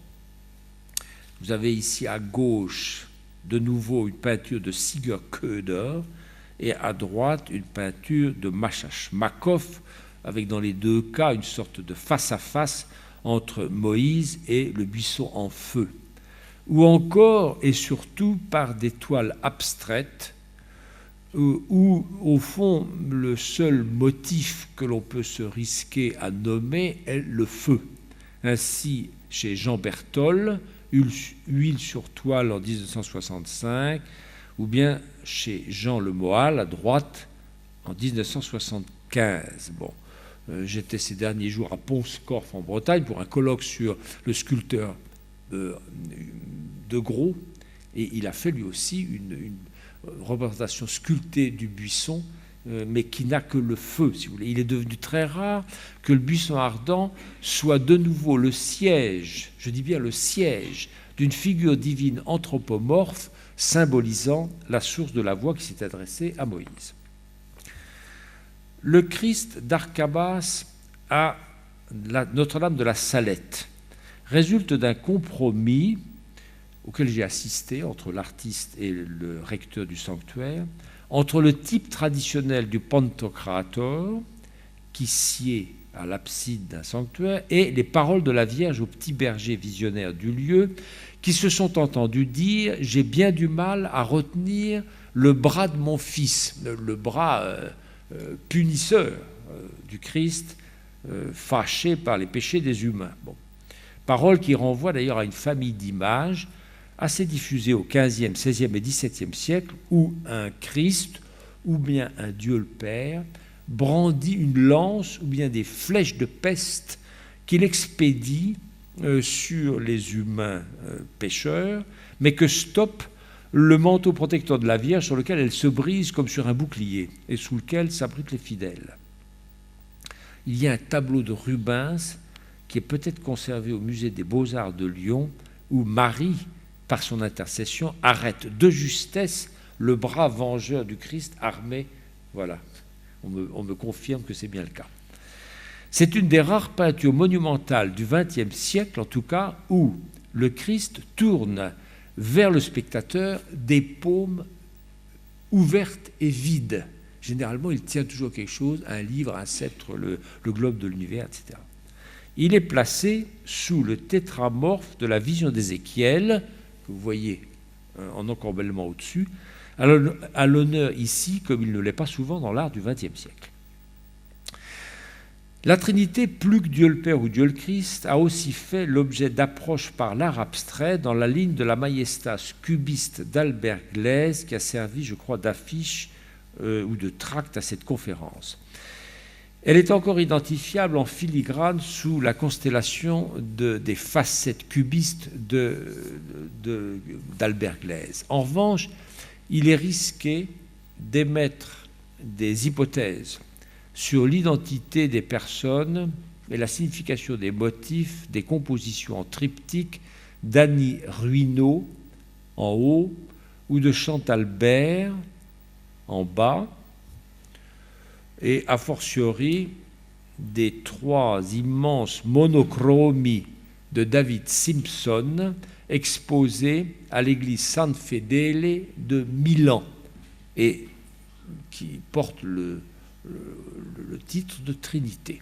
Vous avez ici à gauche, de nouveau, une peinture de Sigurd Köder, et à droite, une peinture de Machash Makov, avec dans les 2 cas une sorte de face-à-face entre Moïse et le buisson en feu. Ou encore, et surtout, par des toiles abstraites, où, au fond, le seul motif que l'on peut se risquer à nommer est le feu. Ainsi, chez Jean Berthold, Huile sur toile en 1965, ou bien chez Jean Le Moal, à droite, en 1975. Bon, j'étais ces derniers jours à Pont-Scorff, en Bretagne, pour un colloque sur le sculpteur de Gros, et il a fait lui aussi une représentation sculptée du buisson, mais qui n'a que le feu, si vous voulez. Il est devenu très rare que le buisson ardent soit de nouveau le siège, je dis bien le siège, d'une figure divine anthropomorphe symbolisant la source de la voix qui s'est adressée à Moïse. Le Christ d'Arcabas à Notre-Dame de la Salette résulte d'un compromis auquel j'ai assisté entre l'artiste et le recteur du sanctuaire, entre le type traditionnel du Pantocrator, qui sied à l'abside d'un sanctuaire, et les paroles de la Vierge au petit berger visionnaire du lieu, qui se sont entendus dire « J'ai bien du mal à retenir le bras de mon fils », le bras punisseur du Christ, fâché par les péchés des humains. Bon. Parole qui renvoie d'ailleurs à une famille d'images assez diffusée au XVe, XVIe et XVIIe siècle, où un Christ, ou bien un Dieu le Père, brandit une lance ou bien des flèches de peste qu'il expédie sur les humains pécheurs, mais que stoppe le manteau protecteur de la Vierge sur lequel elle se brise comme sur un bouclier et sous lequel s'abritent les fidèles. Il y a un tableau de Rubens qui est peut-être conservé au musée des Beaux-Arts de Lyon, où Marie, par son intercession, arrête de justesse le bras vengeur du Christ armé. Voilà, on me confirme que c'est bien le cas. C'est une des rares peintures monumentales du XXe siècle, en tout cas, où le Christ tourne vers le spectateur des paumes ouvertes et vides. Généralement, il tient toujours quelque chose, un livre, un sceptre, le globe de l'univers, etc. Il est placé sous le tétramorphe de la vision d'Ézéchiel, que vous voyez en encorbellement au-dessus, à l'honneur ici, comme il ne l'est pas souvent dans l'art du XXe siècle. La Trinité, plus que Dieu le Père ou Dieu le Christ, a aussi fait l'objet d'approches par l'art abstrait dans la ligne de la Majestas cubiste d'Albert Gleizes, qui a servi, je crois, d'affiche ou de tract à cette conférence. Elle est encore identifiable en filigrane sous la constellation des facettes cubistes d'Albert Gleizes. En revanche, il est risqué d'émettre des hypothèses sur l'identité des personnes et la signification des motifs des compositions en triptyque d'Annie Ruineau en haut ou de Chantal Bert en bas, et a fortiori des 3 immenses monochromies de David Simpson exposés à l'église San Fedele de Milan et qui portent le titre de Trinité.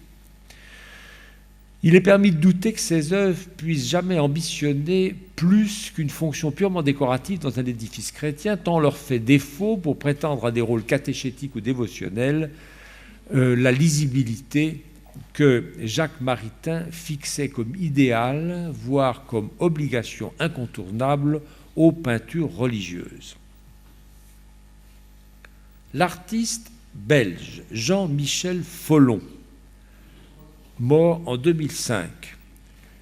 Il est permis de douter que ces œuvres puissent jamais ambitionner plus qu'une fonction purement décorative dans un édifice chrétien, tant leur fait défaut, pour prétendre à des rôles catéchétiques ou dévotionnels, la lisibilité que Jacques Maritain fixait comme idéal, voire comme obligation incontournable aux peintures religieuses. L'artiste belge Jean-Michel Folon, mort en 2005,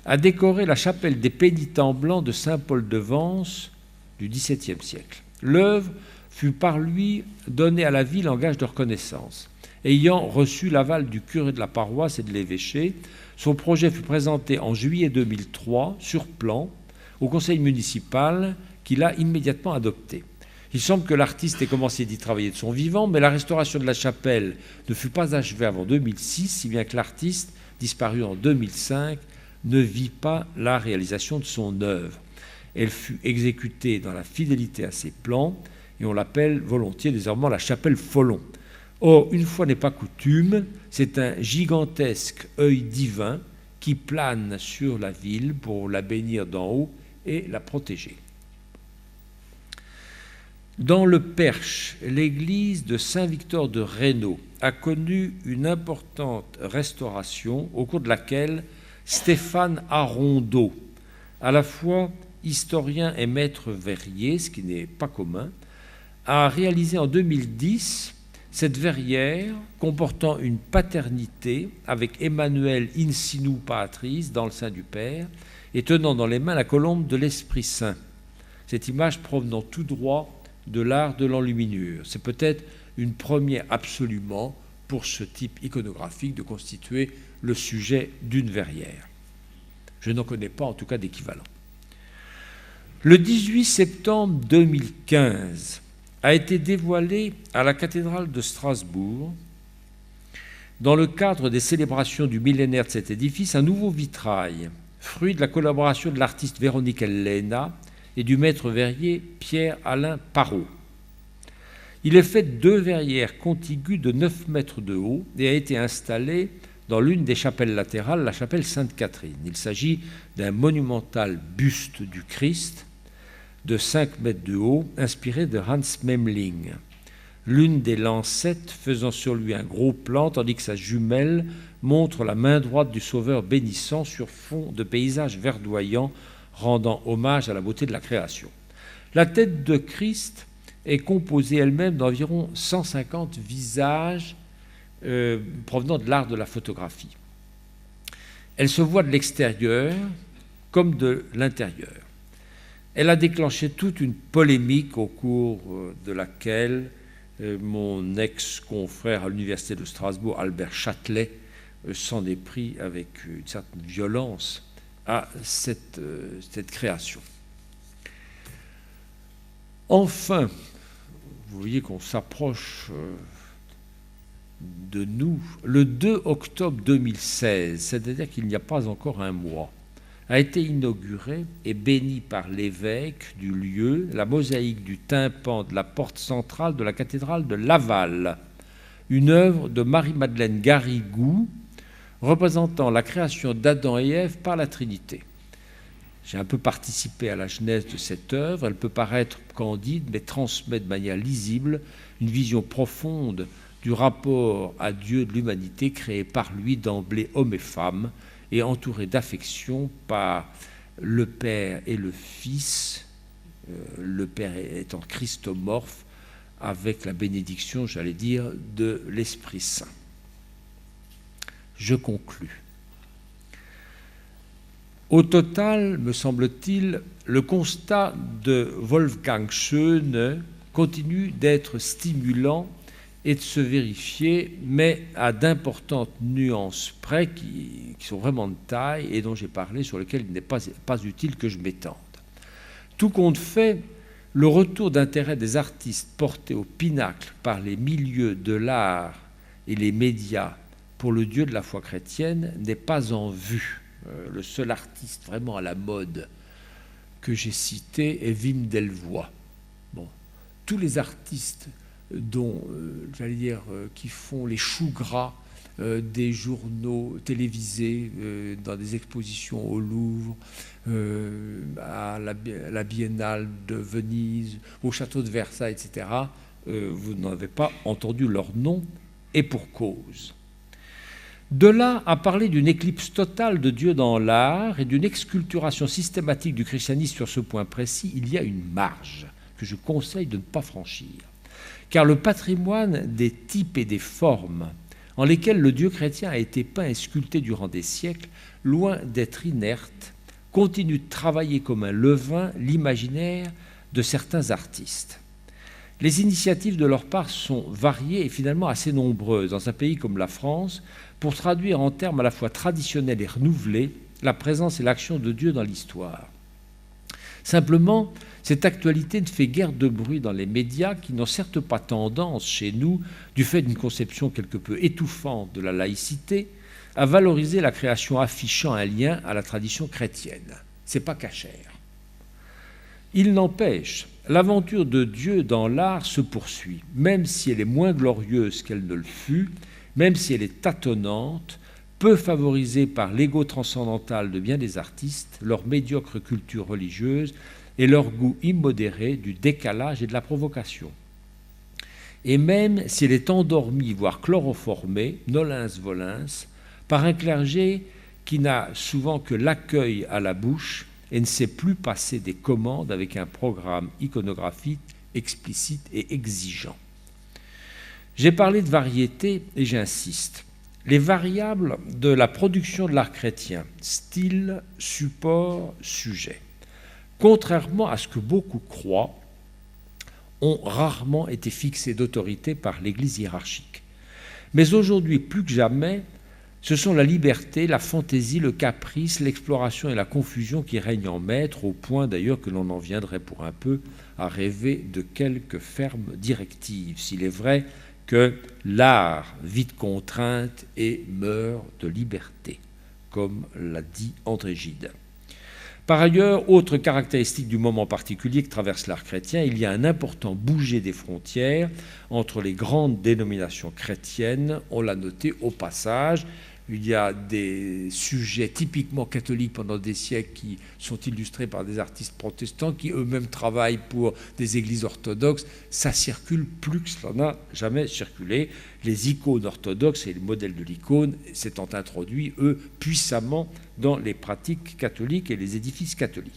a décoré la chapelle des Pénitents blancs de Saint-Paul de Vence du XVIIe siècle. L'œuvre fut par lui donnée à la ville en gage de reconnaissance. Ayant reçu l'aval du curé de la paroisse et de l'évêché, son projet fut présenté en juillet 2003 sur plan au conseil municipal qui l'a immédiatement adopté. Il semble que l'artiste ait commencé d'y travailler de son vivant, mais la restauration de la chapelle ne fut pas achevée avant 2006, si bien que l'artiste, disparu en 2005, ne vit pas la réalisation de son œuvre. Elle fut exécutée dans la fidélité à ses plans, et on l'appelle volontiers désormais la chapelle Folon. Or, une fois n'est pas coutume, c'est un gigantesque œil divin qui plane sur la ville pour la bénir d'en haut et la protéger. Dans le Perche, l'église de Saint-Victor de Rhénau a connu une importante restauration au cours de laquelle Stéphane Arondeau, à la fois historien et maître verrier, ce qui n'est pas commun, a réalisé en 2010 cette verrière comportant une paternité avec Emmanuel in sinu Patris dans le sein du Père et tenant dans les mains la colombe de l'Esprit Saint. Cette image provenant tout droit de l'art de l'enluminure. C'est peut-être une première absolument pour ce type iconographique de constituer le sujet d'une verrière. Je n'en connais pas en tout cas d'équivalent. Le 18 septembre 2015 a été dévoilé à la cathédrale de Strasbourg, dans le cadre des célébrations du millénaire de cet édifice, un nouveau vitrail, fruit de la collaboration de l'artiste Véronique Elena et du maître verrier Pierre-Alain Parot. Il est fait de 2 verrières contiguës de 9 mètres de haut et a été installé dans l'une des chapelles latérales, la chapelle Sainte-Catherine. Il s'agit d'un monumental buste du Christ de 5 mètres de haut, inspiré de Hans Memling. L'une des lancettes faisant sur lui un gros plan, tandis que sa jumelle montre la main droite du Sauveur bénissant sur fond de paysages verdoyants, rendant hommage à la beauté de la création. La tête de Christ est composée elle-même d'environ 150 visages provenant de l'art de la photographie. Elle se voit de l'extérieur comme de l'intérieur. Elle a déclenché toute une polémique au cours de laquelle mon ex-confrère à l'université de Strasbourg, Albert Châtelet, s'en est pris avec une certaine violence à cette création. Enfin, vous voyez qu'on s'approche de nous. Le 2 octobre 2016, c'est-à-dire qu'il n'y a pas encore un mois, a été inaugurée et bénie par l'évêque du lieu la mosaïque du tympan de la porte centrale de la cathédrale de Laval, une œuvre de Marie-Madeleine Garrigou représentant la création d'Adam et Ève par la Trinité. J'ai un peu participé à la genèse de cette œuvre. Elle peut paraître candide, mais transmet de manière lisible une vision profonde du rapport à Dieu de l'humanité créé par lui d'emblée homme et femme, et entouré d'affection par le Père et le Fils, le Père étant christomorphe, avec la bénédiction, j'allais dire, de l'Esprit Saint. Je conclus. Au total, me semble-t-il, le constat de Wolfgang Schöne continue d'être stimulant et de se vérifier, mais à d'importantes nuances près qui sont vraiment de taille et dont j'ai parlé, sur lesquelles il n'est pas utile que je m'étende. Tout compte fait, le retour d'intérêt des artistes portés au pinacle par les milieux de l'art et les médias pour le Dieu de la foi chrétienne n'est pas en vue. Le seul artiste vraiment à la mode que j'ai cité est Wim Delvoye. Bon, tous les artistes dont, j'allais dire, qui font les choux gras des journaux télévisés dans des expositions au Louvre, à la Biennale de Venise, au château de Versailles, etc., vous n'avez pas entendu leur nom, et pour cause. De là à parler d'une éclipse totale de Dieu dans l'art et d'une exculturation systématique du christianisme sur ce point précis, il y a une marge que je conseille de ne pas franchir. Car le patrimoine des types et des formes en lesquels le Dieu chrétien a été peint et sculpté durant des siècles, loin d'être inerte, continue de travailler comme un levain l'imaginaire de certains artistes. Les initiatives de leur part sont variées et finalement assez nombreuses dans un pays comme la France pour traduire en termes à la fois traditionnels et renouvelés la présence et l'action de Dieu dans l'histoire. Simplement, cette actualité ne fait guère de bruit dans les médias qui n'ont certes pas tendance chez nous, du fait d'une conception quelque peu étouffante de la laïcité, à valoriser la création affichant un lien à la tradition chrétienne. C'est pas cachère. Il n'empêche, l'aventure de Dieu dans l'art se poursuit, même si elle est moins glorieuse qu'elle ne le fut, même si elle est tâtonnante, peu favorisée par l'ego transcendantal de bien des artistes, leur médiocre culture religieuse et leur goût immodéré du décalage et de la provocation. Et même si elle est endormie, voire chloroformée, nolens volens, par un clergé qui n'a souvent que l'accueil à la bouche et ne sait plus passer des commandes avec un programme iconographique explicite et exigeant. J'ai parlé de variété et j'insiste. Les variables de la production de l'art chrétien, style, support, sujet, contrairement à ce que beaucoup croient, ont rarement été fixées d'autorité par l'Église hiérarchique. Mais aujourd'hui, plus que jamais, ce sont la liberté, la fantaisie, le caprice, l'exploration et la confusion qui règnent en maître, au point d'ailleurs que l'on en viendrait pour un peu à rêver de quelques fermes directives, s'il est vrai que l'art vit de contrainte et meurt de liberté, comme l'a dit André Gide. Par ailleurs, autre caractéristique du moment particulier que traverse l'art chrétien, il y a un important bouger des frontières entre les grandes dénominations chrétiennes, on l'a noté au passage. Il y a des sujets typiquement catholiques pendant des siècles qui sont illustrés par des artistes protestants qui eux-mêmes travaillent pour des églises orthodoxes. Ça circule plus que cela n'a jamais circulé. Les icônes orthodoxes et les modèles de l'icône s'étant introduits, eux, puissamment dans les pratiques catholiques et les édifices catholiques.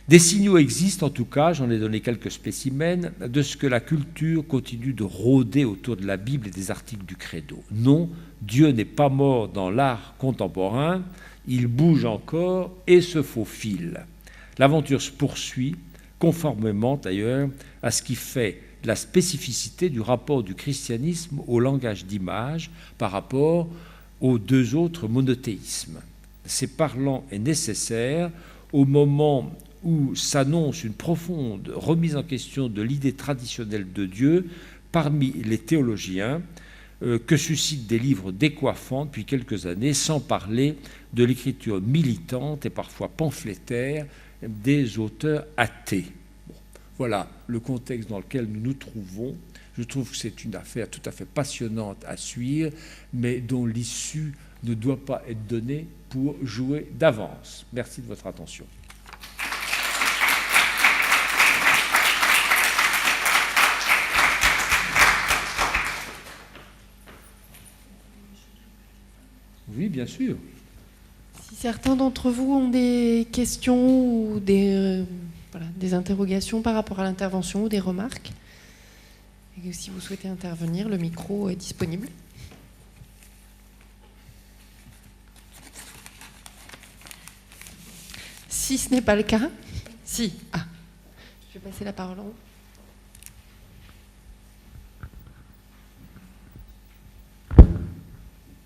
Des signaux existent, en tout cas, j'en ai donné quelques spécimens, de ce que la culture continue de rôder autour de la Bible et des articles du Credo. Non, Dieu n'est pas mort dans l'art contemporain, il bouge encore et se faufile. L'aventure se poursuit, conformément d'ailleurs à ce qui fait la spécificité du rapport du christianisme au langage d'image par rapport aux deux autres monothéismes. C'est parlant et nécessaire au moment où s'annonce une profonde remise en question de l'idée traditionnelle de Dieu parmi les théologiens, que suscitent des livres décoiffants depuis quelques années, sans parler de l'écriture militante et parfois pamphlétaire des auteurs athées. Bon, voilà le contexte dans lequel nous nous trouvons. Je trouve que c'est une affaire tout à fait passionnante à suivre, mais dont l'issue ne doit pas être donnée pour jouer d'avance. Merci de votre attention. Oui, bien sûr. Si certains d'entre vous ont des questions ou des interrogations par rapport à l'intervention ou des remarques, et que si vous souhaitez intervenir, le micro est disponible. Si ce n'est pas le cas, si. Ah, je vais passer la parole en haut.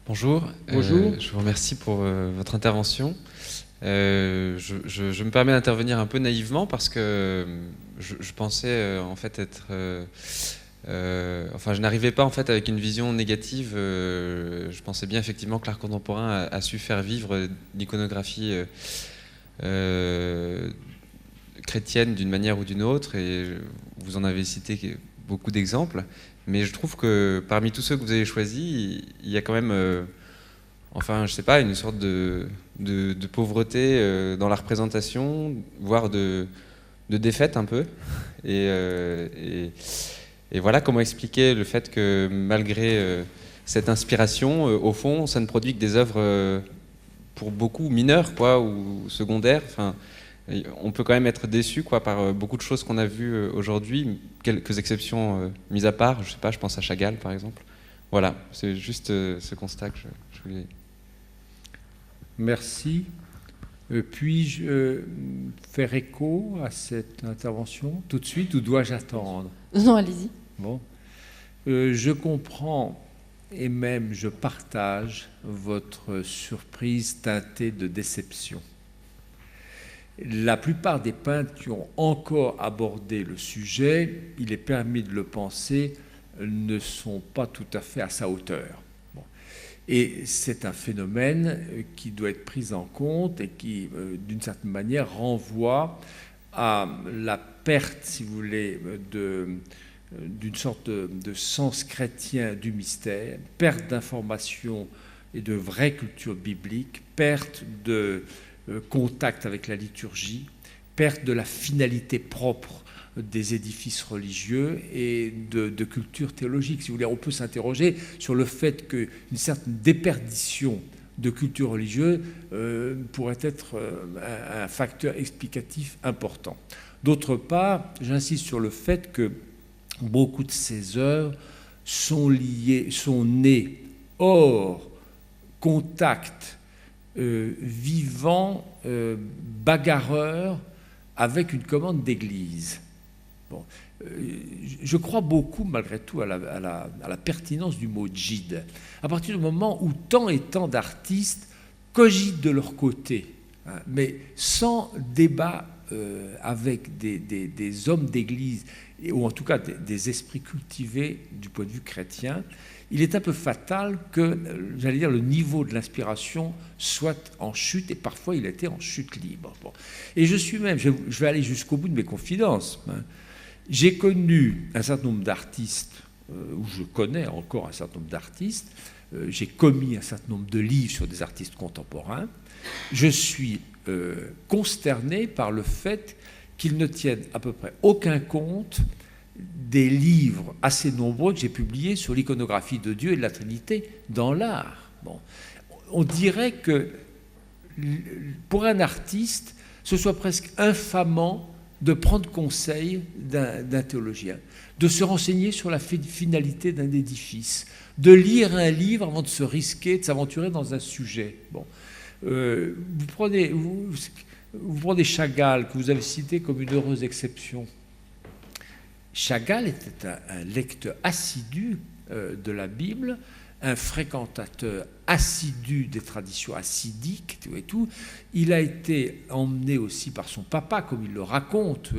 Bonjour. Bonjour. Je vous remercie pour votre intervention. Je me permets d'intervenir un peu naïvement parce que je pensais en fait être... je n'arrivais pas en fait avec une vision négative. Je pensais bien effectivement que l'art contemporain a su faire vivre l'iconographie chrétienne d'une manière ou d'une autre, et vous en avez cité beaucoup d'exemples. Mais je trouve que parmi tous ceux que vous avez choisis, il y a quand même, je sais pas, une sorte de pauvreté dans la représentation, voire de défaite un peu. Et voilà, comment expliquer le fait que malgré cette inspiration, au fond, ça ne produit que des œuvres pour beaucoup mineures, quoi, ou secondaires. Enfin, on peut quand même être déçu, quoi, par beaucoup de choses qu'on a vues aujourd'hui, quelques exceptions mises à part. Je sais pas, je pense à Chagall, par exemple. Voilà, c'est juste ce constat que je voulais. Merci. Puis-je faire écho à cette intervention tout de suite ou dois-je attendre? Non, allez-y. Bon. Je comprends et même je partage votre surprise teintée de déception. La plupart des peintres qui ont encore abordé le sujet, il est permis de le penser, ne sont pas tout à fait à sa hauteur. Bon. Et c'est un phénomène qui doit être pris en compte et qui, d'une certaine manière, renvoie à la perte, si vous voulez, d'une sorte de sens chrétien du mystère, perte d'information et de vraie culture biblique, perte de contact avec la liturgie, perte de la finalité propre des édifices religieux et de culture théologique. Si vous voulez, on peut s'interroger sur le fait qu'une certaine déperdition de culture religieuse pourrait être un facteur explicatif important. D'autre part, j'insiste sur le fait que beaucoup de ces œuvres sont nées hors contact vivant, bagarreur avec une commande d'église. Bon. Je crois beaucoup, malgré tout, à la pertinence du mot djihad. À partir du moment où tant et tant d'artistes cogitent de leur côté, hein, mais sans débat avec des hommes d'église, ou en tout cas des esprits cultivés du point de vue chrétien, il est un peu fatal que, j'allais dire, le niveau de l'inspiration soit en chute, et parfois il était en chute libre. Bon. Et je suis même, je vais aller jusqu'au bout de mes confidences, hein. J'ai connu un certain nombre d'artistes, ou je connais encore un certain nombre d'artistes, j'ai commis un certain nombre de livres sur des artistes contemporains. Je suis consterné par le fait qu'ils ne tiennent à peu près aucun compte des livres assez nombreux que j'ai publiés sur l'iconographie de Dieu et de la Trinité dans l'art. Bon. On dirait que pour un artiste, ce soit presque infamant de prendre conseil d'un théologien, de se renseigner sur la finalité d'un édifice, de lire un livre avant de se risquer, de s'aventurer dans un sujet. Bon. Vous prenez Chagall, que vous avez cité comme une heureuse exception. Chagall était un lecteur assidu de la Bible, un fréquentateur assidu des traditions hassidiques et tout. Il a été emmené aussi par son papa, comme il le raconte,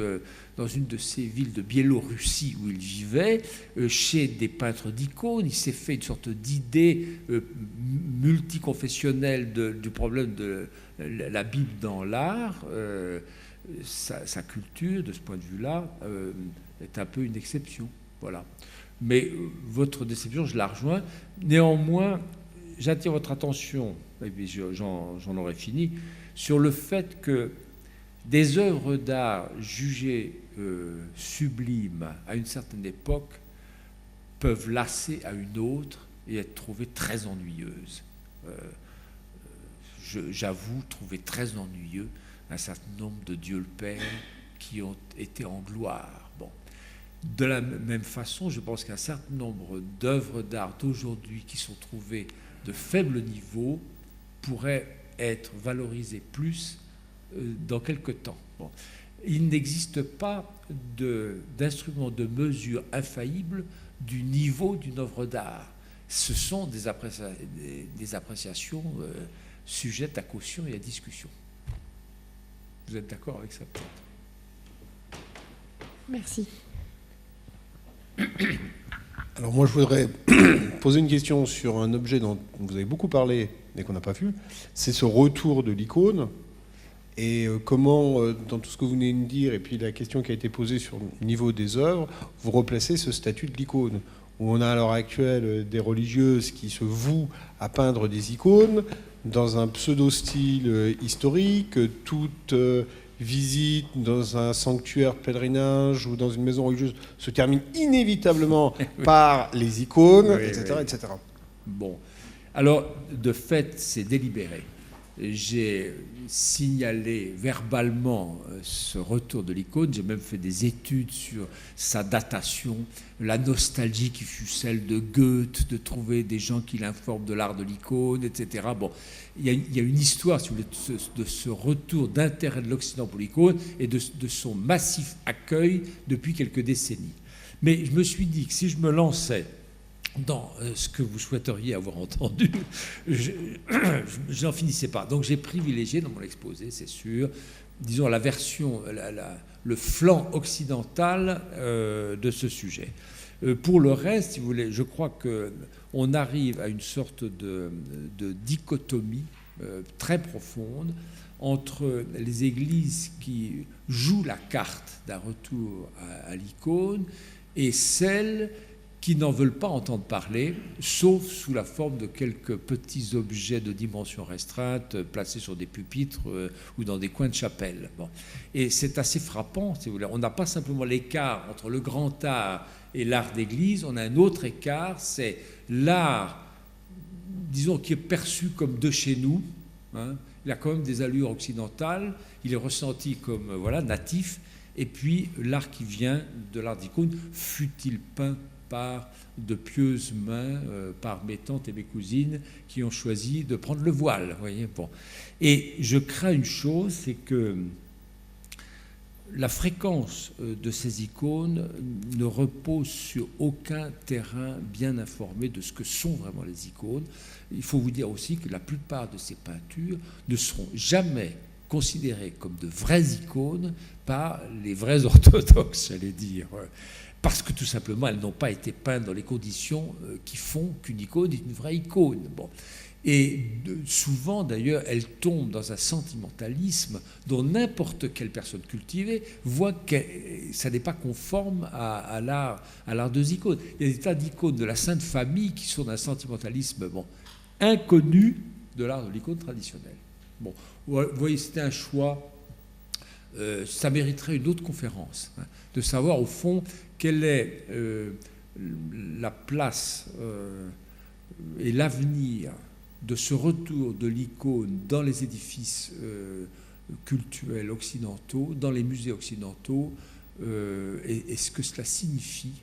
dans une de ces villes de Biélorussie où il vivait, chez des peintres d'icônes. Il s'est fait une sorte d'idée multiconfessionnelle du problème de la Bible dans l'art. Sa culture, de ce point de vue-là, est un peu une exception. Voilà. Mais votre déception, je la rejoins. Néanmoins, j'attire votre attention, et puis j'en aurai fini, sur le fait que des œuvres d'art jugées sublimes à une certaine époque peuvent lasser à une autre et être trouvées très ennuyeuses. J'avoue trouver très ennuyeux un certain nombre de Dieu le Père qui ont été en gloire. Bon. De la même façon, je pense qu'un certain nombre d'œuvres d'art d'aujourd'hui qui sont trouvées de faible niveau pourraient être valorisées plus dans quelque temps. Bon. Il n'existe pas d'instrument de mesure infaillible du niveau d'une œuvre d'art. Ce sont des appréciations sujettes à caution et à discussion. Vous êtes d'accord avec ça, peut-être? Merci. Alors moi, je voudrais poser une question sur un objet dont vous avez beaucoup parlé, mais qu'on n'a pas vu. C'est ce retour de l'icône. Et comment, dans tout ce que vous venez de me dire, et puis la question qui a été posée sur le niveau des œuvres, vous replacez ce statut de l'icône, où on a à l'heure actuelle des religieuses qui se vouent à peindre des icônes dans un pseudo-style historique, toute visite dans un sanctuaire pèlerinage ou dans une maison religieuse se termine inévitablement par les icônes, etc., etc. Bon. Alors, de fait, c'est délibéré. J'ai signalé verbalement ce retour de l'icône. J'ai même fait des études sur sa datation, la nostalgie qui fut celle de Goethe, de trouver des gens qui l'informent de l'art de l'icône, etc. Bon, il y a une histoire, si vous voulez, de ce retour d'intérêt de l'Occident pour l'icône et de son massif accueil depuis quelques décennies. Mais je me suis dit que si je me lançais dans ce que vous souhaiteriez avoir entendu, je n'en finissais pas. Donc j'ai privilégié dans mon exposé, c'est sûr, disons la version, le flanc occidental de ce sujet. Pour le reste, si vous voulez, je crois qu'on arrive à une sorte de dichotomie très profonde entre les églises qui jouent la carte d'un retour à l'icône et celles qui n'en veulent pas entendre parler, sauf sous la forme de quelques petits objets de dimension restreinte placés sur des pupitres ou dans des coins de chapelle. Bon. Et c'est assez frappant, si vous voulez. On n'a pas simplement l'écart entre le grand art et l'art d'église, on a un autre écart, c'est l'art, disons, qui est perçu comme de chez nous. Hein. Il a quand même des allures occidentales, il est ressenti comme natif, et puis l'art qui vient de l'art d'icône, fut-il peint par de pieuses mains, par mes tantes et mes cousines qui ont choisi de prendre le voile. Voyez, bon. Et je crains une chose, c'est que la fréquence de ces icônes ne repose sur aucun terrain bien informé de ce que sont vraiment les icônes. Il faut vous dire aussi que la plupart de ces peintures ne seront jamais considérées comme de vraies icônes par les vrais orthodoxes, j'allais dire. Parce que tout simplement, elles n'ont pas été peintes dans les conditions qui font qu'une icône est une vraie icône. Bon. Et souvent, d'ailleurs, elles tombent dans un sentimentalisme dont n'importe quelle personne cultivée voit que ça n'est pas conforme à l'art de icônes. Il y a des tas d'icônes de la Sainte Famille qui sont d'un sentimentalisme inconnu de l'art de l'icône traditionnel. Bon, vous voyez, c'était un choix. Ça mériterait une autre conférence, hein, de savoir au fond quelle est la place et l'avenir de ce retour de l'icône dans les édifices cultuels occidentaux, dans les musées occidentaux, et ce que cela signifie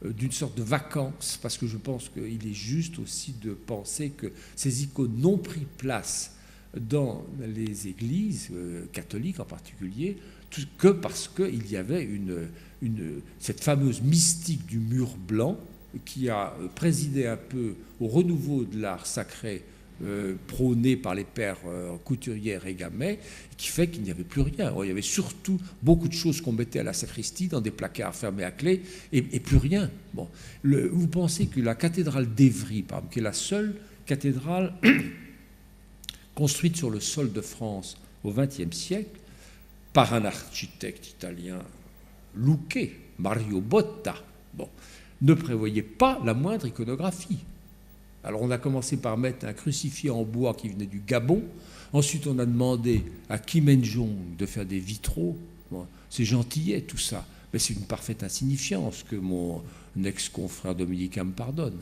d'une sorte de vacances, parce que je pense qu'il est juste aussi de penser que ces icônes n'ont pris place dans les églises catholiques en particulier, que parce qu'il y avait cette fameuse mystique du mur blanc qui a présidé un peu au renouveau de l'art sacré prôné par les pères Couturière et Gamet, qui fait qu'il n'y avait plus rien. Alors, il y avait surtout beaucoup de choses qu'on mettait à la sacristie dans des placards fermés à clé et plus rien. Bon. Vous pensez que la cathédrale d'Évry, par exemple, qui est la seule cathédrale construite sur le sol de France au XXe siècle par un architecte italien louqué, Mario Botta, ne prévoyait pas la moindre iconographie. Alors on a commencé par mettre un crucifix en bois qui venait du Gabon, ensuite on a demandé à Kim En-jong de faire des vitraux. Bon, c'est gentillet tout ça, mais c'est une parfaite insignifiance que mon ex-confrère dominicain me pardonne.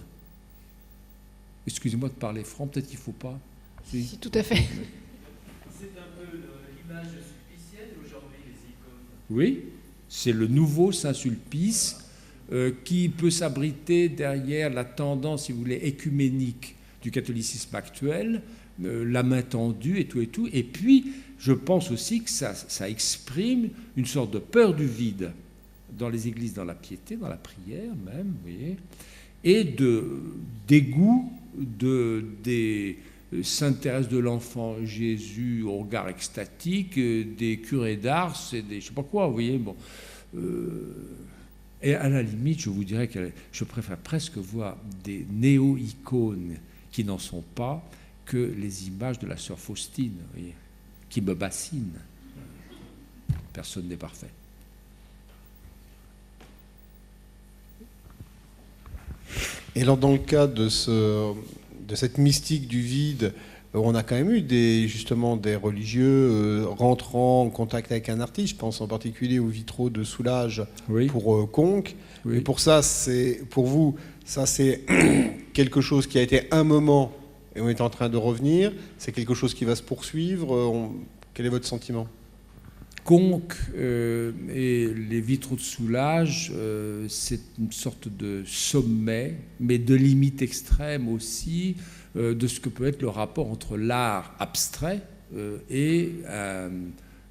Excusez-moi de parler franc, peut-être qu'il ne faut pas. Si, tout à fait. C'est un peu l'image sulpicienne aujourd'hui, les icônes. Oui, c'est le nouveau Saint-Sulpice qui peut s'abriter derrière la tendance, si vous voulez, écuménique du catholicisme actuel, la main tendue et tout. Et puis, je pense aussi que ça exprime une sorte de peur du vide dans les églises, dans la piété, dans la prière même, vous voyez, et de dégoût des Sainte Thérèse de l'Enfant Jésus au regard extatique, des curés d'Ars et des je sais pas quoi, vous voyez. Bon, et à la limite, je vous dirais que je préfère presque voir des néo-icônes qui n'en sont pas que les images de la sœur Faustine, vous voyez, qui me bassinent. Personne n'est parfait. Et alors, dans le cas de cette mystique du vide, on a quand même eu justement des religieux rentrant en contact avec un artiste. Je pense en particulier aux vitraux de Soulages pour Conques. Oui. Et pour ça, pour vous, ça c'est quelque chose qui a été un moment et on est en train de revenir? C'est quelque chose qui va se poursuivre? Quel est votre sentiment? Conques et les vitraux de Soulages, c'est une sorte de sommet, mais de limite extrême aussi, de ce que peut être le rapport entre l'art abstrait et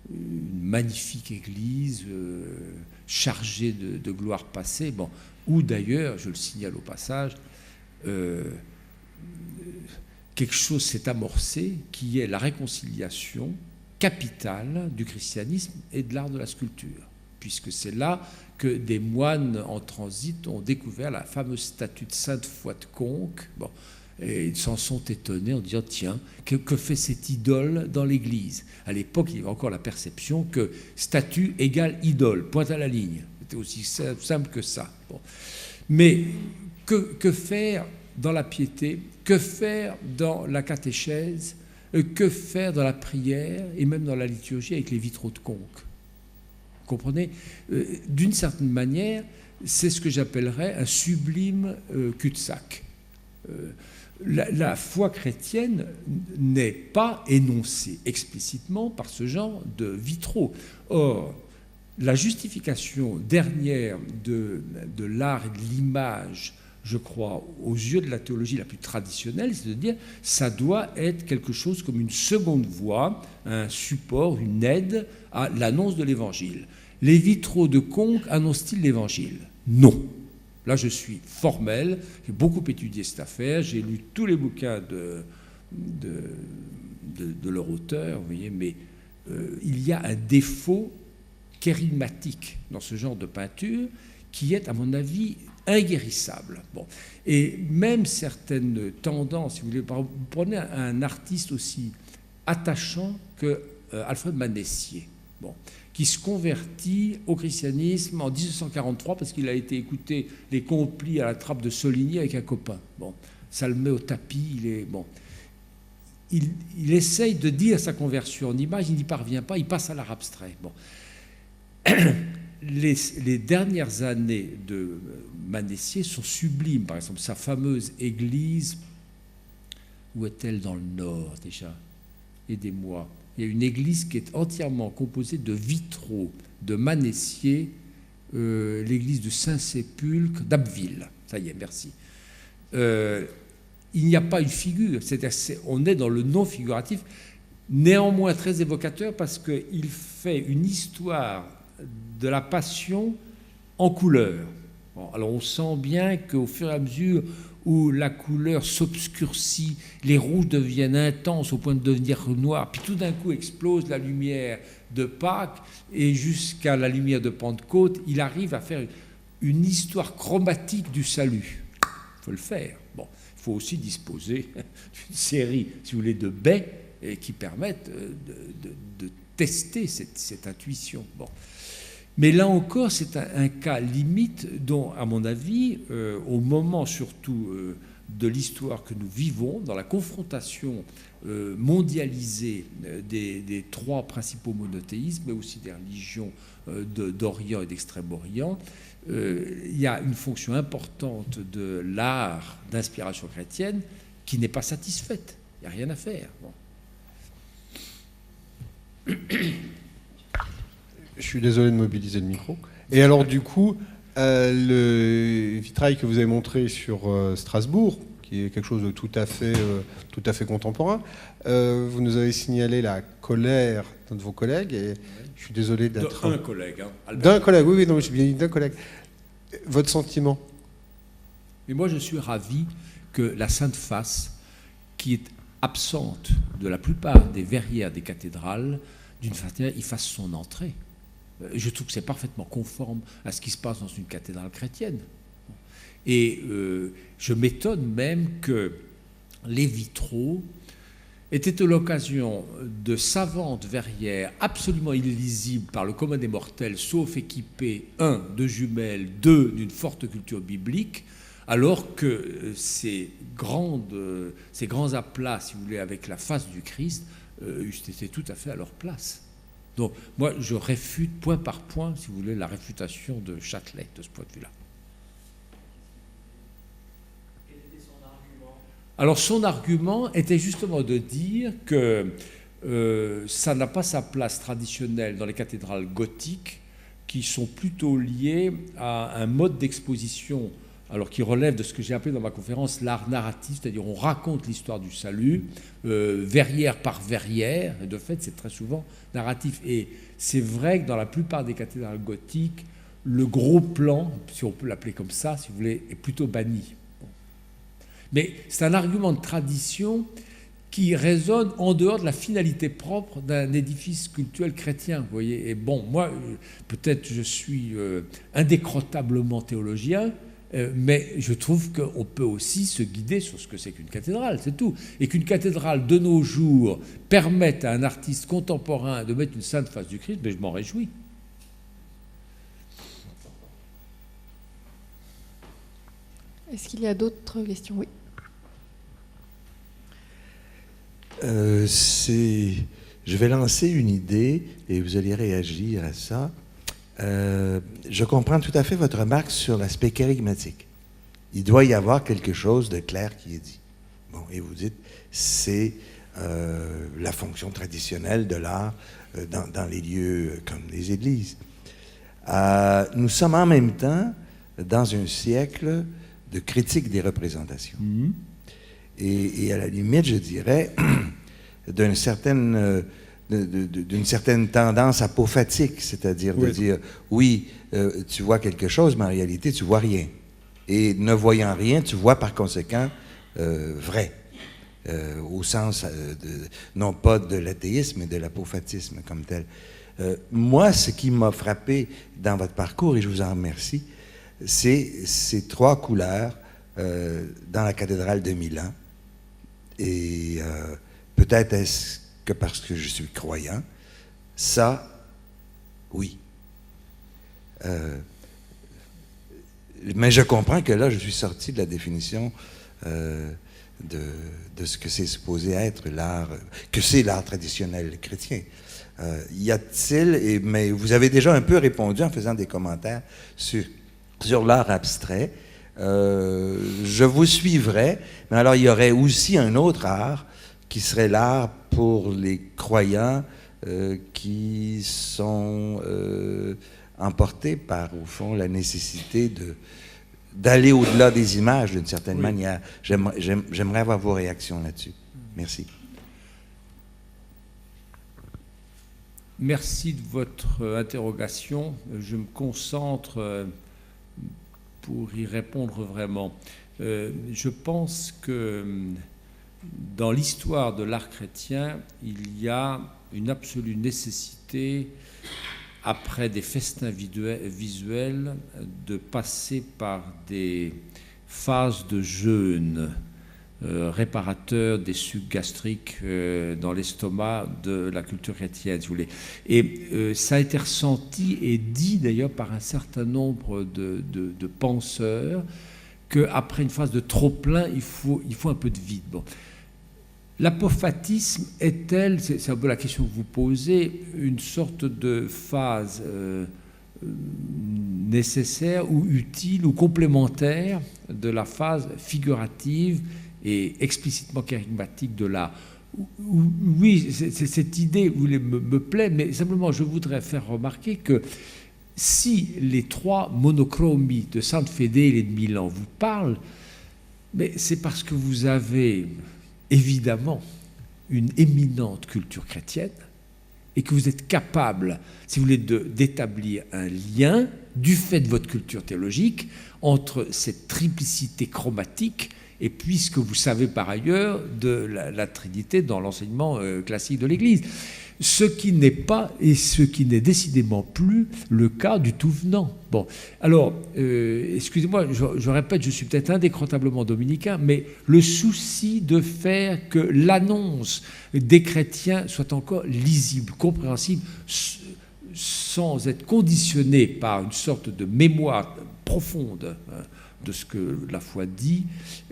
une magnifique église chargée de gloire passée, bon, où d'ailleurs, je le signale au passage, quelque chose s'est amorcé qui est la réconciliation capitale du christianisme et de l'art de la sculpture, puisque c'est là que des moines en transit ont découvert la fameuse statue de Sainte Foy de Conques. Bon, et ils s'en sont étonnés en disant, tiens, que fait cette idole dans l'église? À l'époque, il y avait encore la perception que statue égale idole, pointe à la ligne. C'était aussi simple que ça. Bon. Mais que faire dans la piété? Que faire dans la catéchèse? Que faire dans la prière et même dans la liturgie avec les vitraux de Conques? Vous comprenez? D'une certaine manière, c'est ce que j'appellerais un sublime cul-de-sac. La foi chrétienne n'est pas énoncée explicitement par ce genre de vitraux. Or, la justification dernière de l'art et de l'image, je crois, aux yeux de la théologie la plus traditionnelle, c'est de dire ça doit être quelque chose comme une seconde voie, un support, une aide à l'annonce de l'Évangile. Les vitraux de Conques annoncent-ils l'Évangile? Non. Là, je suis formel, j'ai beaucoup étudié cette affaire, j'ai lu tous les bouquins de leur auteur, vous voyez, mais il y a un défaut kérigmatique dans ce genre de peinture qui est, à mon avis, inguérissable. Bon. Et même certaines tendances, si vous voulez, vous prenez un artiste aussi attachant que Alfred Manessier, bon, qui se convertit au christianisme en 1943 parce qu'il a été écouter les complis à la trappe de Soligny avec un copain. Bon, ça le met au tapis, il essaye de dire sa conversion en image, il n'y parvient pas, il passe à l'art abstrait. Bon. Les dernières années de Manessier sont sublimes. Par exemple, sa fameuse église, où est-elle dans le Nord déjà? Aidez-moi. Il y a une église qui est entièrement composée de vitraux de Manessier, l'église de Saint-Sépulcre d'Abbeville. Ça y est, merci. Il n'y a pas une figure, on est dans le non figuratif, néanmoins très évocateur parce qu'il fait une histoire de la passion en couleur. Bon, alors on sent bien qu'au fur et à mesure où la couleur s'obscurcit, les rouges deviennent intenses au point de devenir noirs, puis tout d'un coup explose la lumière de Pâques et jusqu'à la lumière de Pentecôte, il arrive à faire une histoire chromatique du salut. Il faut le faire. Bon, il faut aussi disposer d'une série, si vous voulez, de baies qui permettent de tester cette intuition. Bon. Mais là encore, c'est un cas limite dont, à mon avis, au moment surtout de l'histoire que nous vivons, dans la confrontation mondialisée des trois principaux monothéismes, mais aussi des religions d'Orient et d'Extrême-Orient, il y a une fonction importante de l'art d'inspiration chrétienne qui n'est pas satisfaite. Il n'y a rien à faire. Bon. Je suis désolé de mobiliser le micro. Et alors, du coup, le vitrail que vous avez montré sur Strasbourg, qui est quelque chose de tout à fait contemporain, vous nous avez signalé la colère d'un de vos collègues, et je suis désolé d'être... D'un collègue, hein, d'un collègue, oui, non, j'ai bien dit d'un collègue. Votre sentiment? Mais moi, je suis ravi que la Sainte Face, qui est absente de la plupart des verrières des cathédrales, d'une façon, il fasse son entrée. Je trouve que c'est parfaitement conforme à ce qui se passe dans une cathédrale chrétienne. Et je m'étonne même que les vitraux étaient l'occasion de savantes verrières absolument illisibles par le commun des mortels, sauf équipées, 1, de jumelles, 2, d'une forte culture biblique, alors que ces grands aplats, si vous voulez, avec la face du Christ, eussent été tout à fait à leur place. Donc, moi, je réfute point par point, si vous voulez, la réfutation de Châtelet, de ce point de vue-là. Quel était son Alors son argument était justement de dire que ça n'a pas sa place traditionnelle dans les cathédrales gothiques, qui sont plutôt liées à un mode d'exposition, alors qui relève de ce que j'ai appelé dans ma conférence l'art narratif, c'est-à-dire on raconte l'histoire du salut, verrière par verrière, et de fait c'est très souvent narratif. Et c'est vrai que dans la plupart des cathédrales gothiques, le gros plan, si on peut l'appeler comme ça, si vous voulez, est plutôt banni. Mais c'est un argument de tradition qui résonne en dehors de la finalité propre d'un édifice cultuel chrétien, vous voyez. Et bon, moi, peut-être je suis indécrotablement théologien, mais je trouve qu'on peut aussi se guider sur ce que c'est qu'une cathédrale, c'est tout. Et qu'une cathédrale, de nos jours, permette à un artiste contemporain de mettre une sainte face du Christ, mais je m'en réjouis. Est-ce qu'il y a d'autres questions? Oui. Je vais lancer une idée et vous allez réagir à ça. Je comprends tout à fait votre remarque sur l'aspect kérigmatique. Il doit y avoir quelque chose de clair qui est dit. Bon, et vous dites, c'est la fonction traditionnelle de l'art dans les lieux comme les églises. Nous sommes en même temps dans un siècle de critique des représentations. Mm-hmm. Et à la limite, je dirais, d'une certaine tendance apophatique, c'est-à-dire de dire, oui, tu vois quelque chose, mais en réalité, tu vois rien. Et ne voyant rien, tu vois par conséquent vrai, au sens, non pas de l'athéisme, mais de l'apophatisme comme tel. Moi, ce qui m'a frappé dans votre parcours, et je vous en remercie, c'est ces trois couleurs dans la cathédrale de Milan. Et peut-être est-ce que parce que je suis croyant, ça, oui. Mais je comprends que là, je suis sorti de la définition de ce que c'est supposé être l'art, que c'est l'art traditionnel chrétien. Y a-t-il, mais vous avez déjà un peu répondu en faisant des commentaires sur l'art abstrait. Je vous suivrai, mais alors il y aurait aussi un autre art qui serait l'art pour les croyants qui sont emportés par, au fond, la nécessité d'aller au-delà des images d'une certaine manière. J'aimerais avoir vos réactions là-dessus. Merci. Merci de votre interrogation. Je me concentre pour y répondre vraiment. Je pense que dans l'histoire de l'art chrétien, il y a une absolue nécessité, après des festins visuels, de passer par des phases de jeûne réparateur des sucs gastriques dans l'estomac de la culture chrétienne, si vous voulez. Et ça a été ressenti et dit d'ailleurs par un certain nombre de penseurs qu'après une phase de trop-plein, il faut un peu de vide. Bon. L'apophatisme est-elle, c'est un peu la question que vous posez, une sorte de phase nécessaire ou utile ou complémentaire de la phase figurative et explicitement charismatique de l'art? Oui, cette idée me plaît, mais simplement je voudrais faire remarquer que si les trois monochromies de Sainte Fédé et de Milan vous parlent, mais c'est parce que vous avez évidemment une éminente culture chrétienne et que vous êtes capable, si vous voulez, d'établir un lien du fait de votre culture théologique entre cette triplicité chromatique et puis ce que vous savez par ailleurs de la Trinité dans l'enseignement classique de l'Église. Ce qui n'est pas et ce qui n'est décidément plus le cas du tout venant. Bon, alors, excusez-moi, je répète, je suis peut-être indécrotablement dominicain, mais le souci de faire que l'annonce des chrétiens soit encore lisible, compréhensible, sans être conditionné par une sorte de mémoire profonde de ce que la foi dit,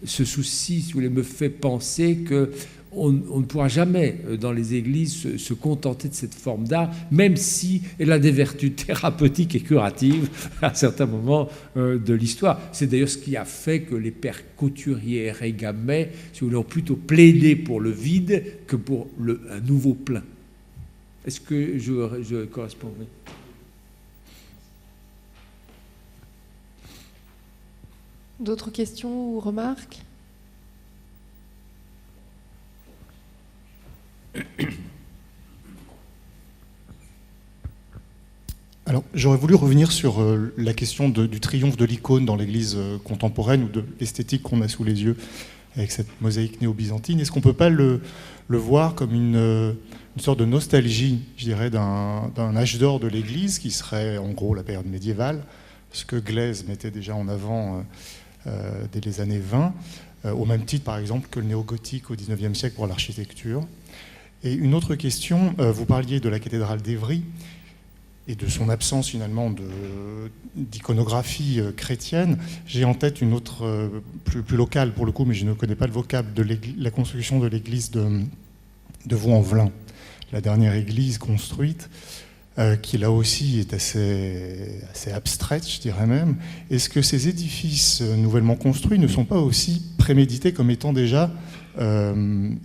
ce souci, si vous voulez, me fait penser que on ne pourra jamais, dans les églises, se contenter de cette forme d'art, même si elle a des vertus thérapeutiques et curatives à certains moments de l'histoire. C'est d'ailleurs ce qui a fait que les pères Couturier et Régamet, si vous voulez, ont plutôt plaidé pour le vide que pour un nouveau plein. Est-ce que je corresponds? Oui. D'autres questions ou remarques? Alors, j'aurais voulu revenir sur la question du triomphe de l'icône dans l'Église contemporaine, ou de l'esthétique qu'on a sous les yeux avec cette mosaïque néo-byzantine. Est-ce qu'on ne peut pas le voir comme une sorte de nostalgie, je dirais, d'un âge d'or de l'Église, qui serait en gros la période médiévale, ce que Glaise mettait déjà en avant dès les années 20, au même titre par exemple que le néo-gothique au XIXe siècle pour l'architecture. Et une autre question, vous parliez de la cathédrale d'Évry et de son absence finalement d'iconographie chrétienne. J'ai en tête une autre, plus locale pour le coup, mais je ne connais pas le vocable, de la construction de l'église de Vaux-en-Velin, la dernière église construite, qui là aussi est assez abstraite, je dirais même. Est-ce que ces édifices nouvellement construits ne sont pas aussi prémédités comme étant déjà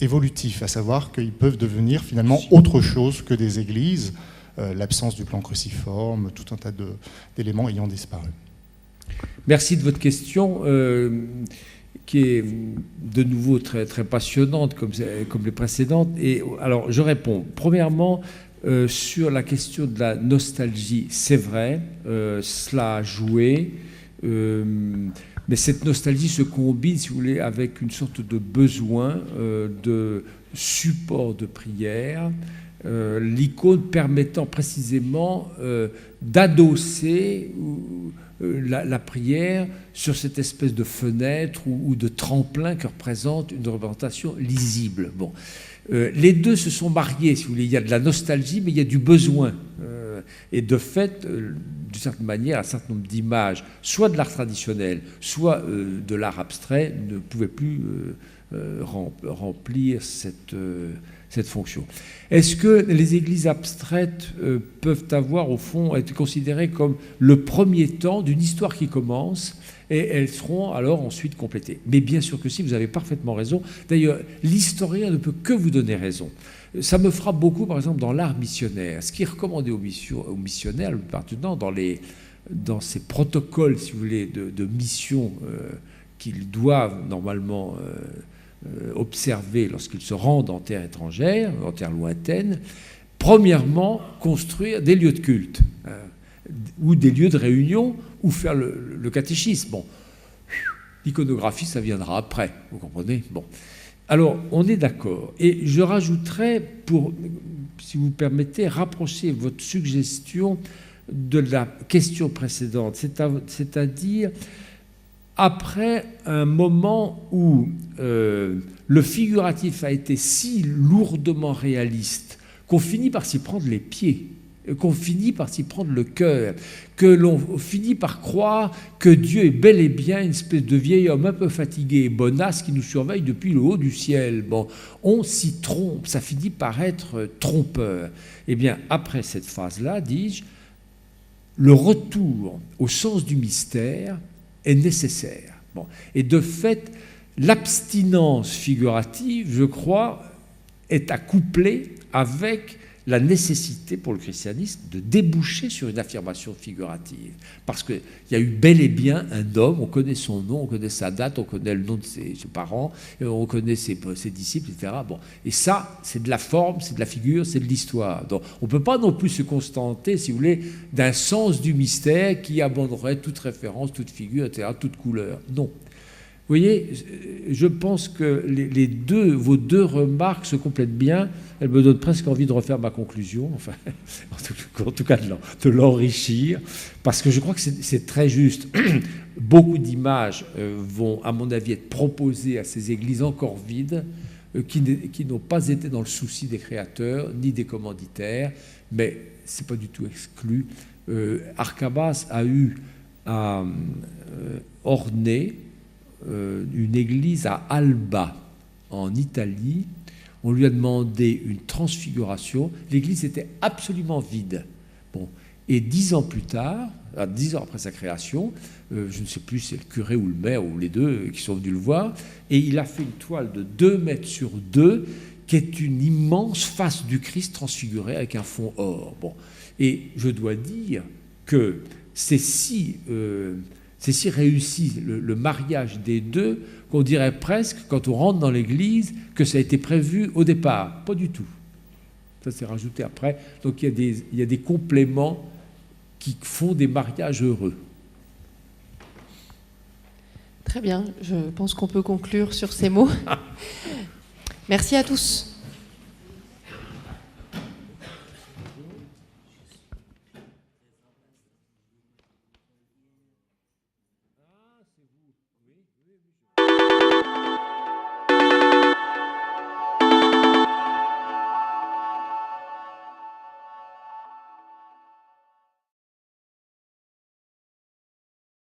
évolutifs, à savoir qu'ils peuvent devenir finalement autre chose que des églises, l'absence du plan cruciforme, tout un tas d'éléments ayant disparu? Merci de votre question, qui est de nouveau très, très passionnante comme les précédentes. Et alors, je réponds. Premièrement, sur la question de la nostalgie, c'est vrai, cela a joué, mais cette nostalgie se combine, si vous voulez, avec une sorte de besoin de support de prière, l'icône permettant précisément d'adosser la prière sur cette espèce de fenêtre ou de tremplin que représente une représentation lisible. Bon. Les deux se sont mariés, si vous voulez. Il y a de la nostalgie, mais il y a du besoin. Et de fait, d'une certaine manière, un certain nombre d'images, soit de l'art traditionnel, soit de l'art abstrait, ne pouvaient plus remplir cette fonction. Est-ce que les églises abstraites peuvent avoir, au fond, être considérées comme le premier temps d'une histoire qui commence, et elles seront alors ensuite complétées? Mais bien sûr que si, vous avez parfaitement raison. D'ailleurs, l'historien ne peut que vous donner raison. Ça me frappe beaucoup, par exemple, dans l'art missionnaire. Ce qui est recommandé aux missionnaires, maintenant, dans ces protocoles, si vous voulez, de mission qu'ils doivent normalement observer lorsqu'ils se rendent en terre étrangère, en terre lointaine, premièrement, construire des lieux de culte, ou des lieux de réunion, ou faire le catéchisme. Bon, l'iconographie, ça viendra après, vous comprenez? Bon. Alors, on est d'accord. Et je rajouterais, pour, si vous permettez, rapprocher votre suggestion de la question précédente, c'est-à-dire après un moment où le figuratif a été si lourdement réaliste qu'on finit par s'y prendre les pieds, qu'on finit par s'y prendre le cœur, que l'on finit par croire que Dieu est bel et bien une espèce de vieil homme un peu fatigué et bonasse qui nous surveille depuis le haut du ciel. Bon, on s'y trompe, ça finit par être trompeur. Eh bien, après cette phase-là, dis-je, le retour au sens du mystère est nécessaire. Bon. Et de fait, l'abstinence figurative, je crois, est à coupler avec la nécessité pour le christianisme de déboucher sur une affirmation figurative. Parce qu'il y a eu bel et bien un homme, on connaît son nom, on connaît sa date, on connaît le nom de ses parents, on connaît ses disciples, etc. Bon. Et ça, c'est de la forme, c'est de la figure, c'est de l'histoire. Donc on ne peut pas non plus se contenter, si vous voulez, d'un sens du mystère qui abandonnerait toute référence, toute figure, etc., toute couleur. Non. Vous voyez, je pense que vos deux remarques se complètent bien. Elles me donnent presque envie de refaire ma conclusion, enfin, en tout cas de l'enrichir, parce que je crois que c'est très juste. Beaucoup d'images vont, à mon avis, être proposées à ces églises encore vides, qui n'ont pas été dans le souci des créateurs, ni des commanditaires, mais ce n'est pas du tout exclu. Arcabas a eu à orner une église à Alba, en Italie, On lui a demandé une transfiguration. L'église était absolument vide. Bon. Et 10 ans plus tard, 10 ans après sa création, je ne sais plus si c'est le curé ou le maire ou les deux qui sont venus le voir, et il a fait une toile de 2 mètres sur 2 qui est une immense face du Christ transfiguré avec un fond or. Bon. Et je dois dire que c'est si réussi le mariage des deux qu'on dirait presque, quand on rentre dans l'église, que ça a été prévu au départ. Pas du tout. Ça s'est rajouté après. Donc il y a des compléments qui font des mariages heureux. Très bien, je pense qu'on peut conclure sur ces mots. Merci à tous.